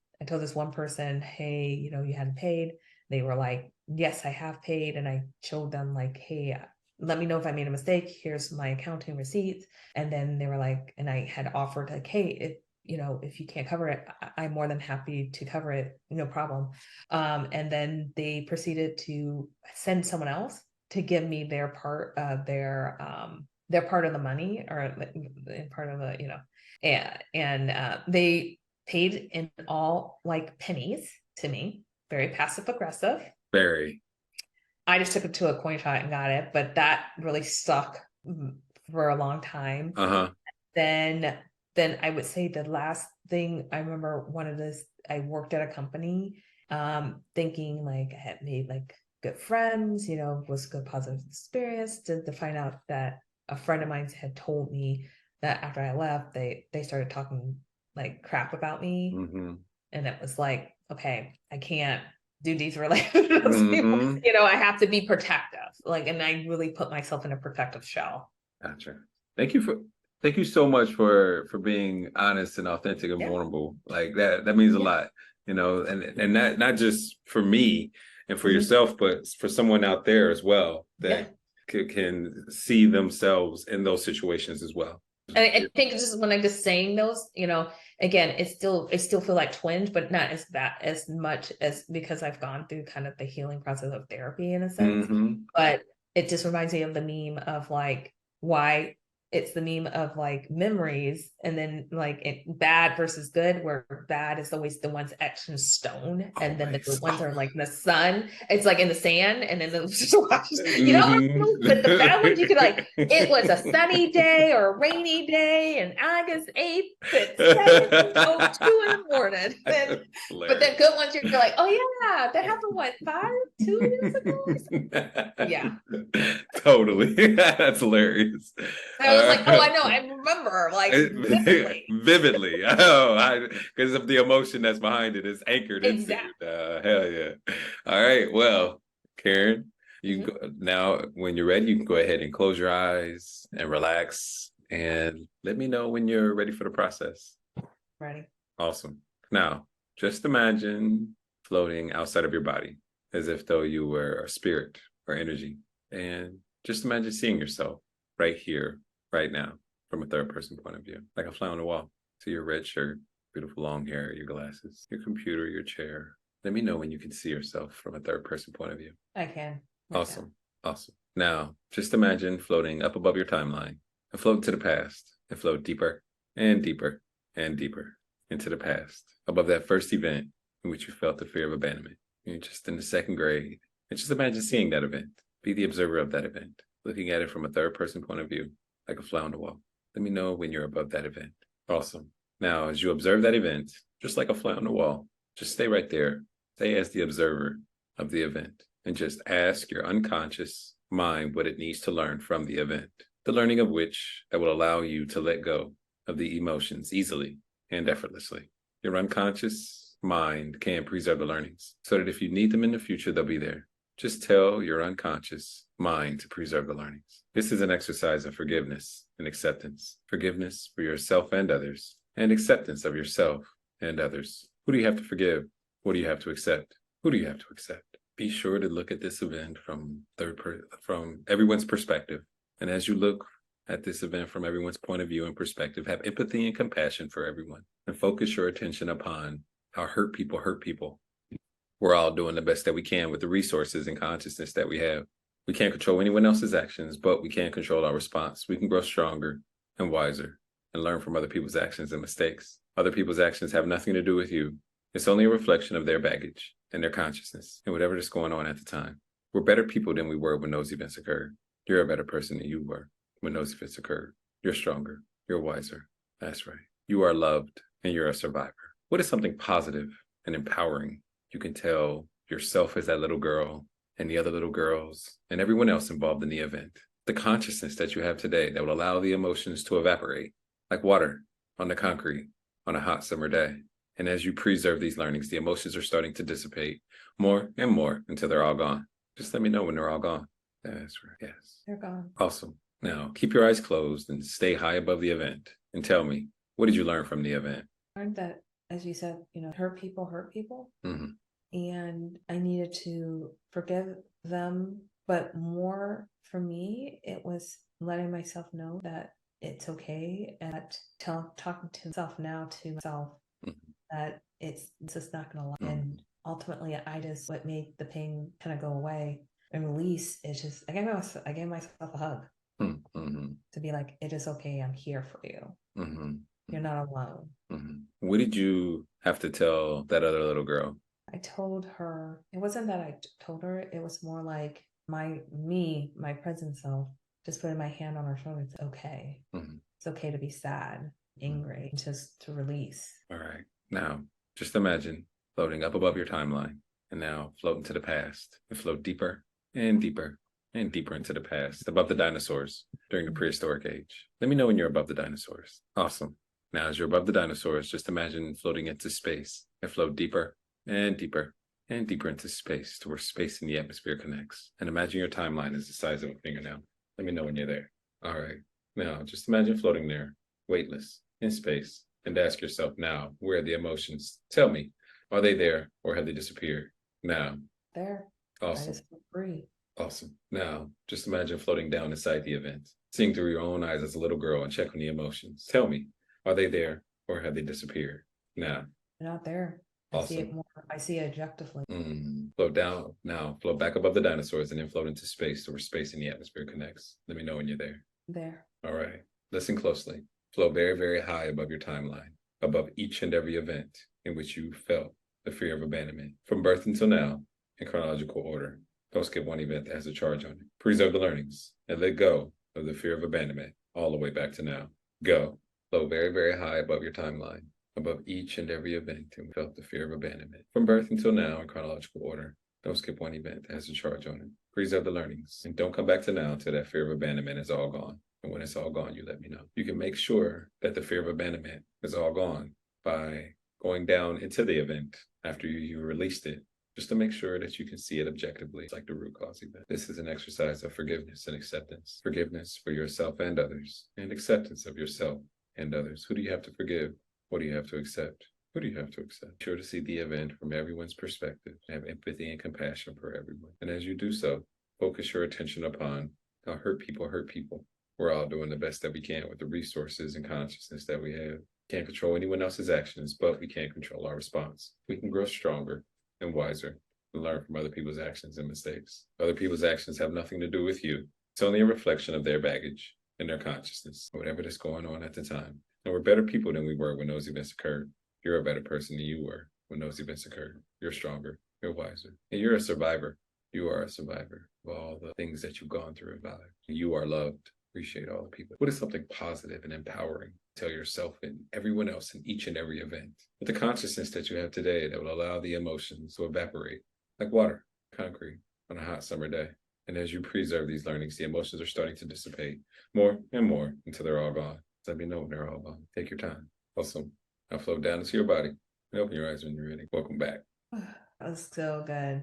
hey, you hadn't paid. They were like, yes, I have paid. And I showed them like, hey, let me know if I made a mistake. Here's my accounting receipts. And then they were like, and I had offered like, hey, if you can't cover it, I'm more than happy to cover it, no problem. And then they proceeded to send someone else to give me their part of their part of the money, or part of the, and they paid in all like pennies to me, very passive aggressive. Very. I just took it to a coin shot and got it, but that really stuck for a long time. Uh-huh. Then I would say the last thing I remember, I worked at a company, thinking like I had made like good friends, was a good positive experience, to find out that a friend of mine had told me that after I left, they started talking like crap about me. Mm-hmm. And it was like, okay, I can't do these relationships. Mm-hmm. I have to be protective. And I really put myself in a protective shell. Gotcha. Thank you so much for being honest and authentic and vulnerable. Like that means a lot, and that not just for me and for yourself, but for someone out there as well that can see themselves in those situations as well. And I think it's just when I'm just saying those, again, I still feel like twinge, but not as bad as much as, because I've gone through kind of the healing process of therapy in a sense. Mm-hmm. But it just reminds me of the meme of like why it's the meme of like memories, and then like bad versus good, where bad is always the ones etched in stone, and then the good ones are like in the sun. It's like in the sand, and then but the bad ones you could like, it was a sunny day or a rainy day, and August 8th at 7:02 in the morning. But then good ones, you're like, oh yeah, that happened 2 years ago? Yeah. Totally. That's hilarious. I was like, oh, I know, I remember, like vividly. Vividly. Oh, because of the emotion that's behind it is anchored into it. Hell yeah. All right. Well, Karen, you can go, now when you're ready, you can go ahead and close your eyes and relax, and let me know when you're ready for the process. Ready. Awesome. Now, just imagine floating outside of your body as if though you were a spirit or energy. And just imagine seeing yourself right here, right now, from a third person point of view, like a fly on the wall. So your red shirt, beautiful long hair, your glasses, your computer, your chair. Let me know when you can see yourself from a third person point of view. I can. Awesome. Awesome. Now, just imagine floating up above your timeline and float to the past and float deeper and deeper and deeper into the past, above that first event in which you felt the fear of abandonment. You're just in the second grade. And just imagine seeing that event. Be the observer of that event, looking at it from a third person point of view, like a fly on the wall. Let me know when you're above that event. Awesome. Now, as you observe that event, just like a fly on the wall, just stay right there. Stay as the observer of the event, and just ask your unconscious mind what it needs to learn from the event, the learning of which that will allow you to let go of the emotions easily and effortlessly. Your unconscious mind can preserve the learnings so that if you need them in the future, they'll be there. Just tell your unconscious mind to preserve the learnings. This is an exercise of forgiveness and acceptance. Forgiveness for yourself and others, and acceptance of yourself and others. Who do you have to forgive? What do you have to accept? Who do you have to accept? Be sure to look at this event from everyone's perspective. And as you look at this event from everyone's point of view and perspective, have empathy and compassion for everyone, and focus your attention upon how hurt people. We're all doing the best that we can with the resources and consciousness that we have. We can't control anyone else's actions, but we can control our response. We can grow stronger and wiser and learn from other people's actions and mistakes. Other people's actions have nothing to do with you. It's only a reflection of their baggage and their consciousness and whatever is going on at the time. We're better people than we were when those events occurred. You're a better person than you were when those events occurred. You're stronger. You're wiser. That's right. You are loved and you're a survivor. What is something positive and empowering you can tell yourself as that little girl and the other little girls and everyone else involved in the event the consciousness that you have today that will allow the emotions to evaporate like water on the concrete on a hot summer day. And as you preserve these learnings, the emotions are starting to dissipate more and more until they're all gone. Just let me know when they're all gone. That's right. Yes. They're gone. Awesome. Now, keep your eyes closed and stay high above the event. And tell me, what did you learn from the event? I learned that, as you said, hurt people. Mm-hmm. And I needed to forgive them. But more for me, it was letting myself know that it's okay, and talking to myself now to myself that it's just not going to last. And ultimately, what made the pain kind of go away and release. It's just I gave myself a hug to be like, it is okay. I'm here for you. You're not alone. What did you have to tell that other little girl? I told her, it wasn't that I told her, it was more like my present self, just putting my hand on her shoulder. It's okay. It's okay to be sad, angry, just to release. All right. Now, just imagine floating up above your timeline and now float into the past and float deeper and deeper and deeper into the past, above the dinosaurs during the prehistoric age. Let me know when you're above the dinosaurs. Awesome. Now, as you're above the dinosaurs, just imagine floating into space and float deeper and deeper and deeper into space to where space and the atmosphere connects. And imagine your timeline is the size of a fingernail. Let me know when you're there. All right. Now, just imagine floating there, weightless, in space, and ask yourself now, where are the emotions? Tell me, are they there or have they disappeared? Now. There. Awesome. I just feel free. Awesome. Now, just imagine floating down inside the event, seeing through your own eyes as a little girl and check on the emotions. Tell me, are they there or have they disappeared? Now. They're not there. Awesome. I see it more. I see it objectively. Float down. Now, float back above the dinosaurs and then float into space to where space and the atmosphere connects. Let me know when you're there. There. All right. Listen closely. Float very, very high above your timeline, above each and every event in which you felt the fear of abandonment. From birth until now, in chronological order. Don't skip one event that has a charge on it. Preserve the learnings and let go of the fear of abandonment all the way back to now. Go. Float very, very high above your timeline, above each and every event and felt the fear of abandonment. From birth until now in chronological order. Don't skip one event that has a charge on it. Preserve the learnings and don't come back to now until that fear of abandonment is all gone. And when it's all gone, you let me know. You can make sure that the fear of abandonment is all gone by going down into the event after you released it, just to make sure that you can see it objectively. It's like the root cause event. This is an exercise of forgiveness and acceptance. Forgiveness for yourself and others, and acceptance of yourself and others. Who do you have to forgive? What do you have to accept? Who do you have to accept? Be sure to see the event from everyone's perspective. Have empathy and compassion for everyone. And as you do so, focus your attention upon how hurt people hurt people. We're all doing the best that we can with the resources and consciousness that we have. Can't control anyone else's actions, but we can control our response. We can grow stronger and wiser and learn from other people's actions and mistakes. Other people's actions have nothing to do with you. It's only a reflection of their baggage and their consciousness, whatever that's going on at the time. And we're better people than we were when those events occurred. You're a better person than you were when those events occurred. You're stronger, you're wiser, and you're a survivor. You are a survivor of all the things that you've gone through in life. You are loved. Appreciate all the people. What is something positive and empowering? Tell yourself and everyone else in each and every event. With the consciousness that you have today that will allow the emotions to evaporate like water, concrete on a hot summer day. And as you preserve these learnings, the emotions are starting to dissipate more and more until they're all gone. Let me know when they're all gone. Take your time. Awesome. Now float down into your body and open your eyes when you're ready. Welcome back. That was so good.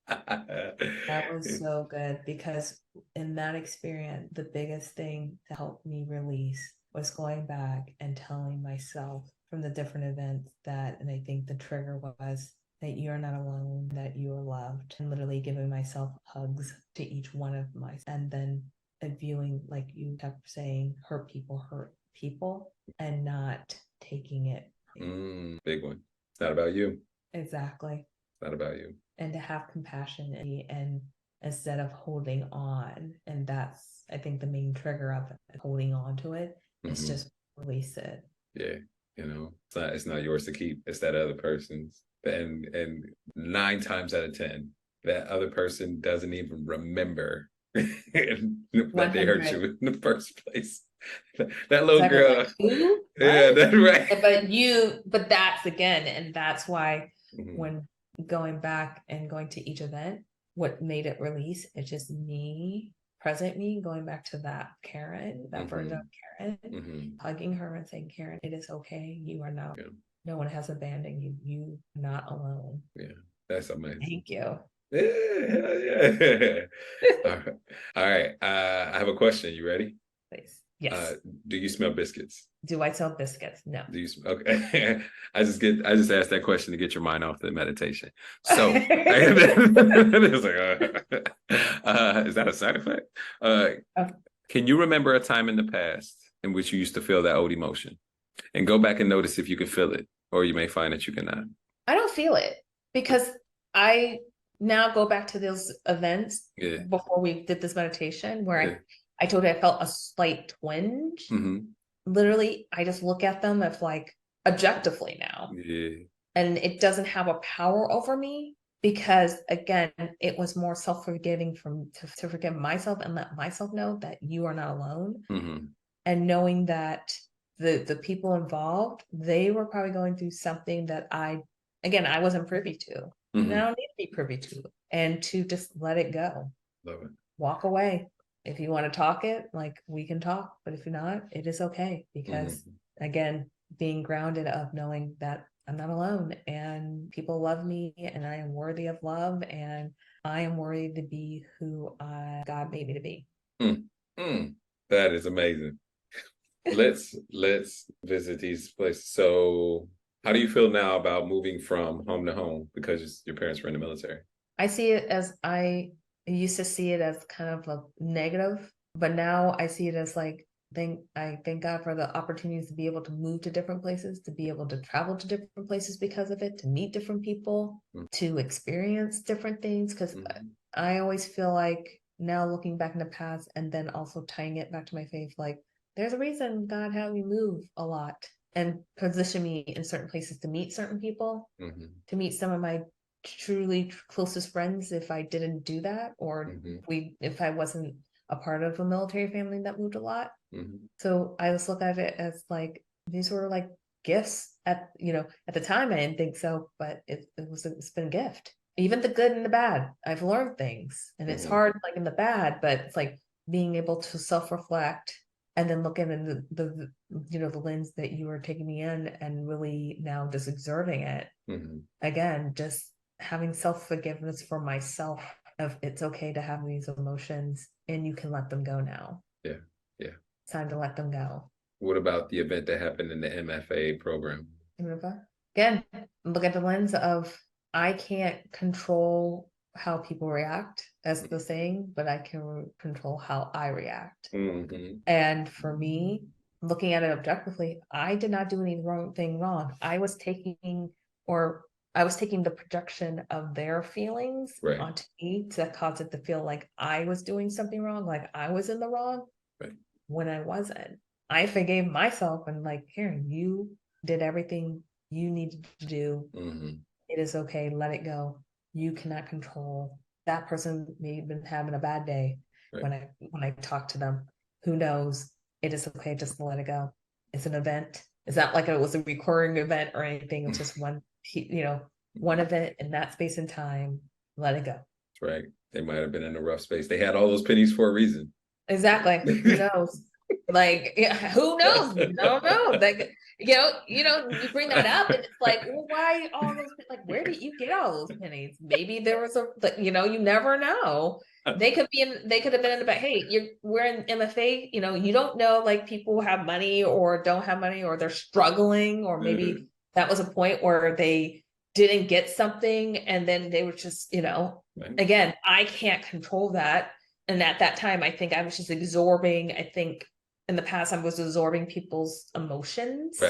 That was so good, because in that experience, the biggest thing to help me release was going back and telling myself from the different events and I think the trigger was that you're not alone, that you are loved, and literally giving myself hugs to each one of and then viewing, like you kept saying, hurt people and not taking it. Big one. It's not about you. Exactly. It's not about you. And to have compassion and instead of holding on. And that's, I think, the main trigger of it, holding on to it. It's just release it. Yeah. It's not yours to keep. It's that other person's. And 9 times out of 10, that other person doesn't even remember that they hurt you in the first place. That little girl. Like, who? Yeah, that's right. But that's again, and that's why when going back and going to each event, what made it release, it's just me present me, going back to that Karen, that version of Mm-hmm. Karen, hugging her and saying, Karen, it is okay. You are not, no one has abandoned you. You are not alone. Yeah, that's amazing. Thank you. Yeah. All right. I have a question. You ready? Please. Yes. Do you smell biscuits? Do I sell biscuits? No. Do you? Okay. I just asked that question to get your mind off the meditation. So, it's like, is that a side effect? Can you remember a time in the past in which you used to feel that old emotion? And go back and notice if you can feel it, or you may find that you cannot. I don't feel it because I now go back to those events before we did this meditation where I told you I felt a slight twinge. Literally, I just look at them as like objectively now. And it doesn't have a power over me because, again, it was more self-forgiving to forgive myself and let myself know that you are not alone. And knowing that the people involved, they were probably going through something that I wasn't privy to. And I don't need to be privy to. And to just let it go. Love it. Walk away. If you want to talk it, like we can talk, but if you're not, it is okay. Because again, being grounded of knowing that I'm not alone and people love me and I am worthy of love and I am worthy to be who God made me to be. That is amazing. Let's visit these places. So how do you feel now about moving from home to home because your parents were in the military? I see it as I used to see it as kind of a negative, but now I see it as like, I thank God for the opportunities to be able to move to different places, to be able to travel to different places because of it, to meet different people, to experience different things. Because I always feel like now looking back in the past and then also tying it back to my faith, like there's a reason God had me move a lot and position me in certain places to meet certain people, to meet some of my truly closest friends if I didn't do that, or if I wasn't a part of a military family that moved a lot. So I just look at it as like these were like gifts at the time I didn't think so, but it's been a gift. Even the good and the bad, I've learned things, and it's hard like in the bad, but it's like being able to self-reflect and then look in the lens that you were taking me in and really now just observing it again, just having self-forgiveness for myself of it's okay to have these emotions and you can let them go now. Yeah. It's time to let them go. What about the event that happened in the MFA program? Again, look at the lens of I can't control how people react, as the saying, but I can control how I react. And for me, looking at it objectively, I did not do anything wrong. I was taking the projection of their feelings onto me to cause it to feel like I was doing something wrong, like I was in the wrong, when I wasn't. I forgave myself and like, Karen, you did everything you needed to do. It is okay. Let it go. You cannot control. That person may have been having a bad day when I talk to them. Who knows? It is okay. Just let it go. It's an event. It's not like it was a recurring event or anything. It's just one event in that space and time. Let it go. That's right. They might have been in a rough space. They had all those pennies for a reason. Exactly. Who knows? Like, who knows? I don't know. Like, you bring that up, and it's like, well, why all those? Like, where did you get all those pennies? Maybe there was you never know. They could have been in the back. Hey, we're in MFA. You don't know. Like, people have money or don't have money, or they're struggling, or maybe that was a point where they didn't get something, and then they were just, again, I can't control that. And at that time, I think I was just absorbing. I think in the past, I was absorbing people's emotions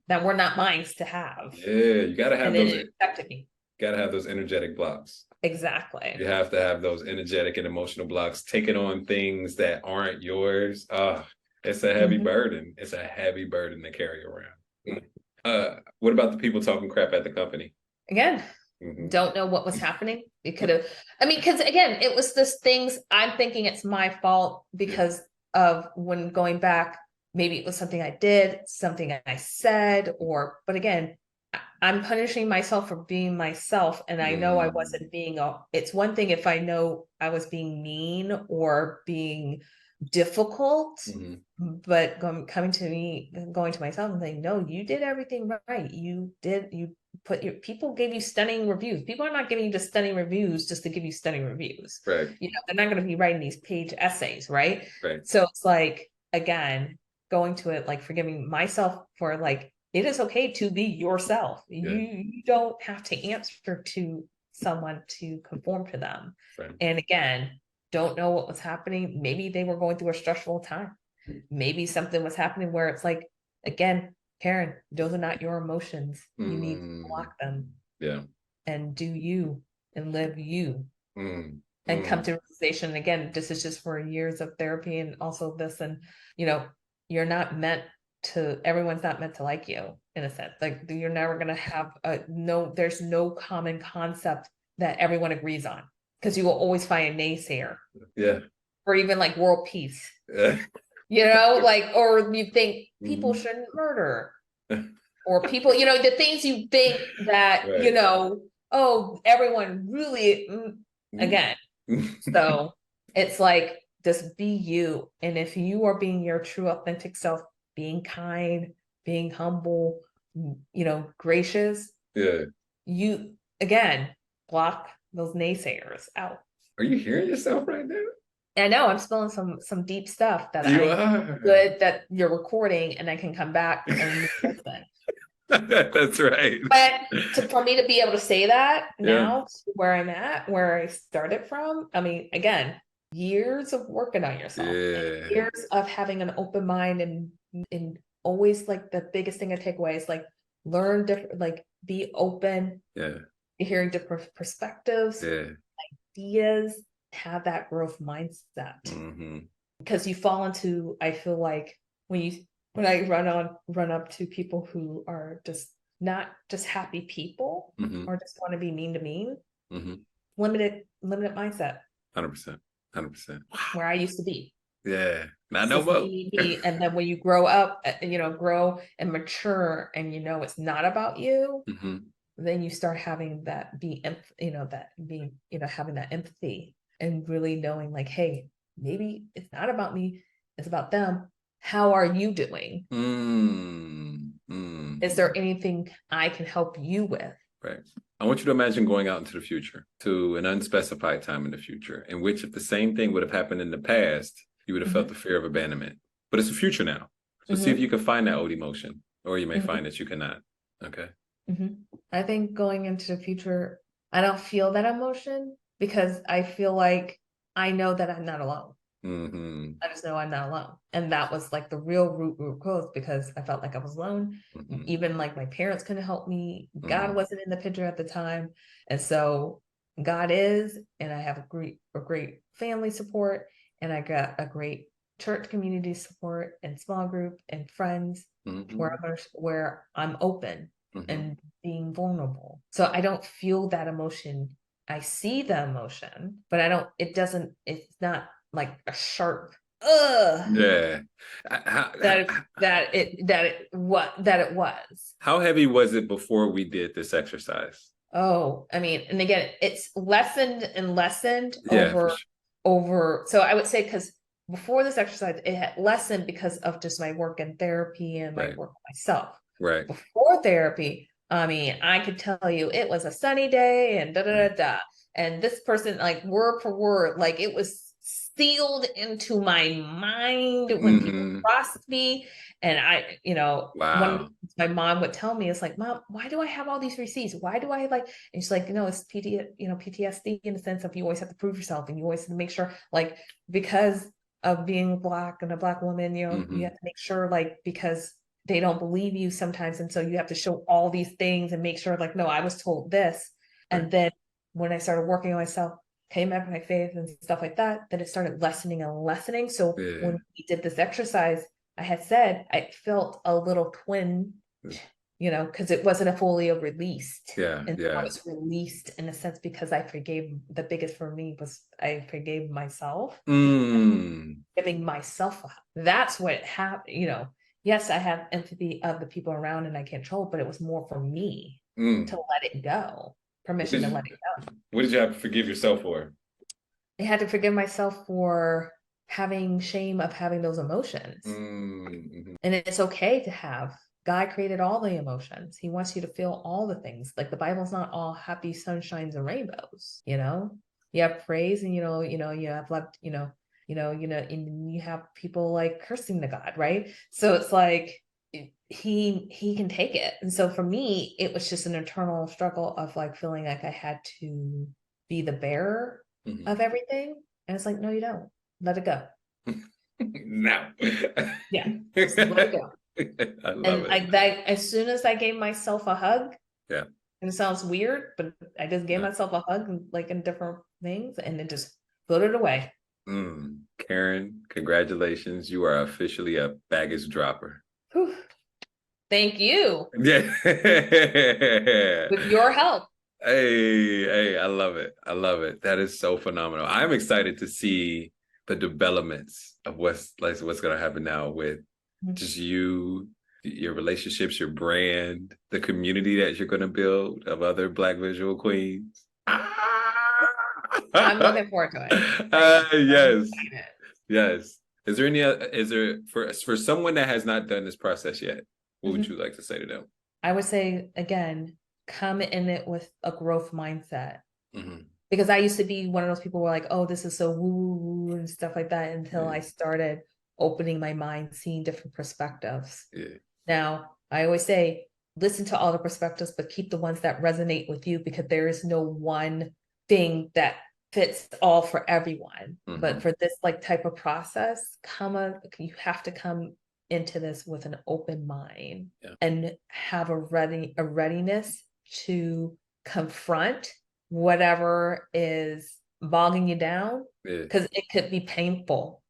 that were not mine to have. Yeah, you gotta have those. It affected me. Gotta have those energetic blocks. Exactly. You have to have those energetic and emotional blocks, taking on things that aren't yours. It's a heavy burden. It's a heavy burden to carry around. What about the people talking crap at the company? Again, don't know what was happening. It could have, because again, it was this things I'm thinking it's my fault because of when going back, maybe it was something I did, something I said, but again, I'm punishing myself for being myself, and I know I wasn't being it's one thing if I know I was being mean or being difficult, but going to myself and saying, no, you did everything right. You put your people gave you stunning reviews. People are not giving you just stunning reviews just to give you stunning reviews. Right. They're not going to be writing these page essays, right? Right. So it's like, again, going to it, like forgiving myself for like, it is okay to be yourself. Yeah. You don't have to answer to someone to conform to them. Right. And again, don't know what was happening. Maybe they were going through a stressful time. Maybe something was happening where it's like, again, Karen, those are not your emotions. You need to block them. Yeah. And do you and live you. And come to realization. Again, this is just for years of therapy and also this, and you're not meant to, everyone's not meant to like you in a sense. Like you're never gonna have there's no common concept that everyone agrees on, because you will always find a naysayer. Yeah. Or even like world peace. Like, or you think people shouldn't murder. Or people, the things you think that, right. Oh, everyone really, again. So it's like, just be you. And if you are being your true authentic self, being kind, being humble, gracious, you, again, block those naysayers out. Are you hearing yourself right now? I know I'm spilling some deep stuff that good that you're recording, and I can come back and listen. That's right. But for me to be able to say that now, where I'm at, where I started from, I mean, again, years of working on yourself, and years of having an open mind, and always like the biggest thing I take away is like learn different, like be open, hearing different perspectives, ideas, have that growth mindset, because you fall into, I feel like when I run up to people who are just not just happy people, or just want to be mean to mean, limited mindset. 100%. Where I used to be. Not no more. And then when you grow up, grow and mature, and it's not about you, then you start having that having that empathy, and really knowing like, hey, maybe it's not about me, it's about them. How are you doing? Is there anything I can help you with? Right. I want you to imagine going out into the future, to an unspecified time in the future, in which if the same thing would have happened in the past, you would have felt the fear of abandonment. But it's the future now. So see if you can find that old emotion, or you may find that you cannot. Okay. I think going into the future, I don't feel that emotion, because I feel like I know that I'm not alone. I just know I'm not alone. And that was like the real root cause, because I felt like I was alone. Even like my parents couldn't help me. God wasn't in the picture at the time. And so God is, and I have a great family support, and I got a great church community support and small group and friends, where I'm open and being vulnerable. So I don't feel that emotion. I see the emotion, but it's not like a sharp that it was. How heavy was it before we did this exercise? Oh, I mean, and again, it's lessened and lessened over. So I would say, because before this exercise, it had lessened because of just my work in therapy and my work myself. Right. Before therapy, I mean, I could tell you it was a sunny day and and this person, like word for word, like it was sealed into my mind when people crossed me. And I, when my mom would tell me, it's like, Mom, why do I have all these receipts? Why do I like, and she's like, it's PTSD, in the sense of you always have to prove yourself, and you always have to make sure, like, because of being Black and a Black woman, you have to make sure, like, because they don't believe you sometimes. And so you have to show all these things and make sure, like, no, I was told this. And then when I started working on myself, came back with my faith and stuff like that, then it started lessening and lessening. So when we did this exercise, I had said I felt a little twinge, because it wasn't a fully released. And I was released in a sense, because I forgave. The biggest for me was I forgave myself. Giving myself up. That's what happened, yes, I have empathy of the people around and I control, but it was more for me to let it go, permission to let it go. What did you have to forgive yourself for? I had to forgive myself for having shame of having those emotions. Mm-hmm. And it's okay to have. God created all the emotions. He wants you to feel all the things. Like the Bible's not all happy sunshines and rainbows, you know? You have praise and you have love, and you have people like cursing to God, right? So it's like he can take it. And so for me, it was just an internal struggle of like feeling like I had to be the bearer of everything. And it's like, no, you don't. Let it go. No. Yeah. Just let it go. I love And it. like that, as soon as I gave myself a hug, Yeah. and it sounds weird, but I just gave myself a hug like in different things and it just floated away. Karen, congratulations. You are officially a baggage dropper. Whew. Thank you. Yeah. With your help. Hey, I love it. I love it. That is so phenomenal. I'm excited to see the developments of what's going to happen now with just you, your relationships, your brand, the community that you're going to build of other Black visual queens. I'm looking forward to it. Yes. Yes. Is there for someone that has not done this process yet, what would you like to say to them? I would say again, come in it with a growth mindset. Because I used to be one of those people who were like, oh, this is so woo and stuff like that until I started opening my mind, seeing different perspectives. Now, I always say, listen to all the perspectives, but keep the ones that resonate with you because there is no one thing that fits all for everyone. But for this like type of process, you have to come into this with an open mind and have a readiness to confront whatever is bogging you down because it could be painful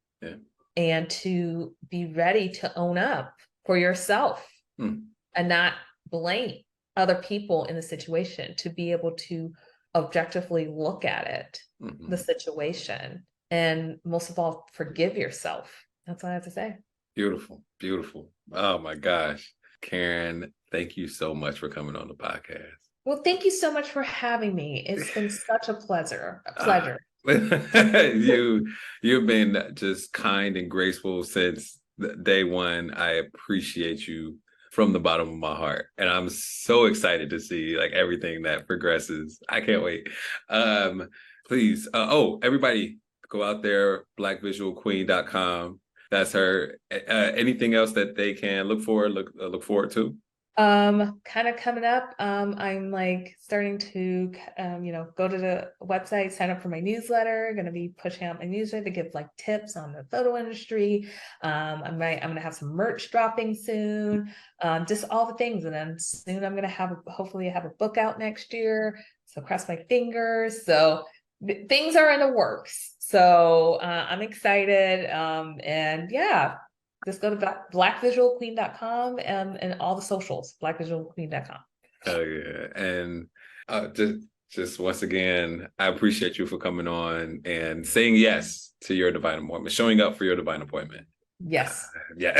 and to be ready to own up for yourself and not blame other people in the situation, to be able to objectively look at it, the situation, and most of all, forgive yourself. That's all I have to say. Beautiful. Beautiful. Oh my gosh. Karen, thank you so much for coming on the podcast. Well, thank you so much for having me. It's been such a pleasure. A pleasure. You've been just kind and graceful since day one. I appreciate you from the bottom of my heart, and I'm so excited to see like everything that progresses. I can't wait. Please, everybody, go out there, blackvisualqueen.com. That's her. Anything else that they can look forward to? Kind of coming up. I'm like starting to go to the website, sign up for my newsletter. Going to be pushing out my newsletter to give like tips on the photo industry. I'm gonna have some merch dropping soon. Just all the things, and then soon I'm gonna hopefully have a book out next year. So cross my fingers. So things are in the works. So I'm excited. And yeah. Just go to blackvisualqueen.com and all the socials, blackvisualqueen.com. Oh yeah. And just once again, I appreciate you for coming on and saying yes to your divine appointment, showing up for your divine appointment. Yes. Yeah.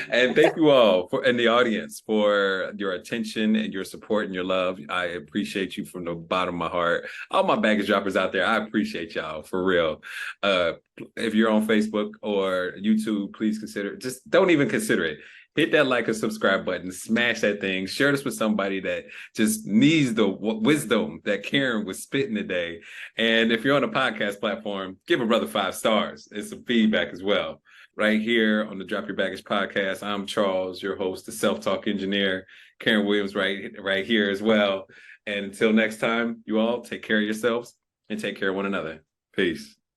And thank you all in the audience for your attention and your support and your love. I appreciate you from the bottom of my heart. All my baggage droppers out there, I appreciate y'all for real. If you're on Facebook or YouTube, please don't even consider it. Hit that like and subscribe button, smash that thing, share this with somebody that just needs the wisdom that Karen was spitting today. And if you're on a podcast platform, give a brother 5 stars and some feedback as well. Right here on the Drop Your Baggage podcast. I'm Charles, your host, the self-talk engineer. Karen Williams right here as well. And until next time, you all take care of yourselves and take care of one another. Peace.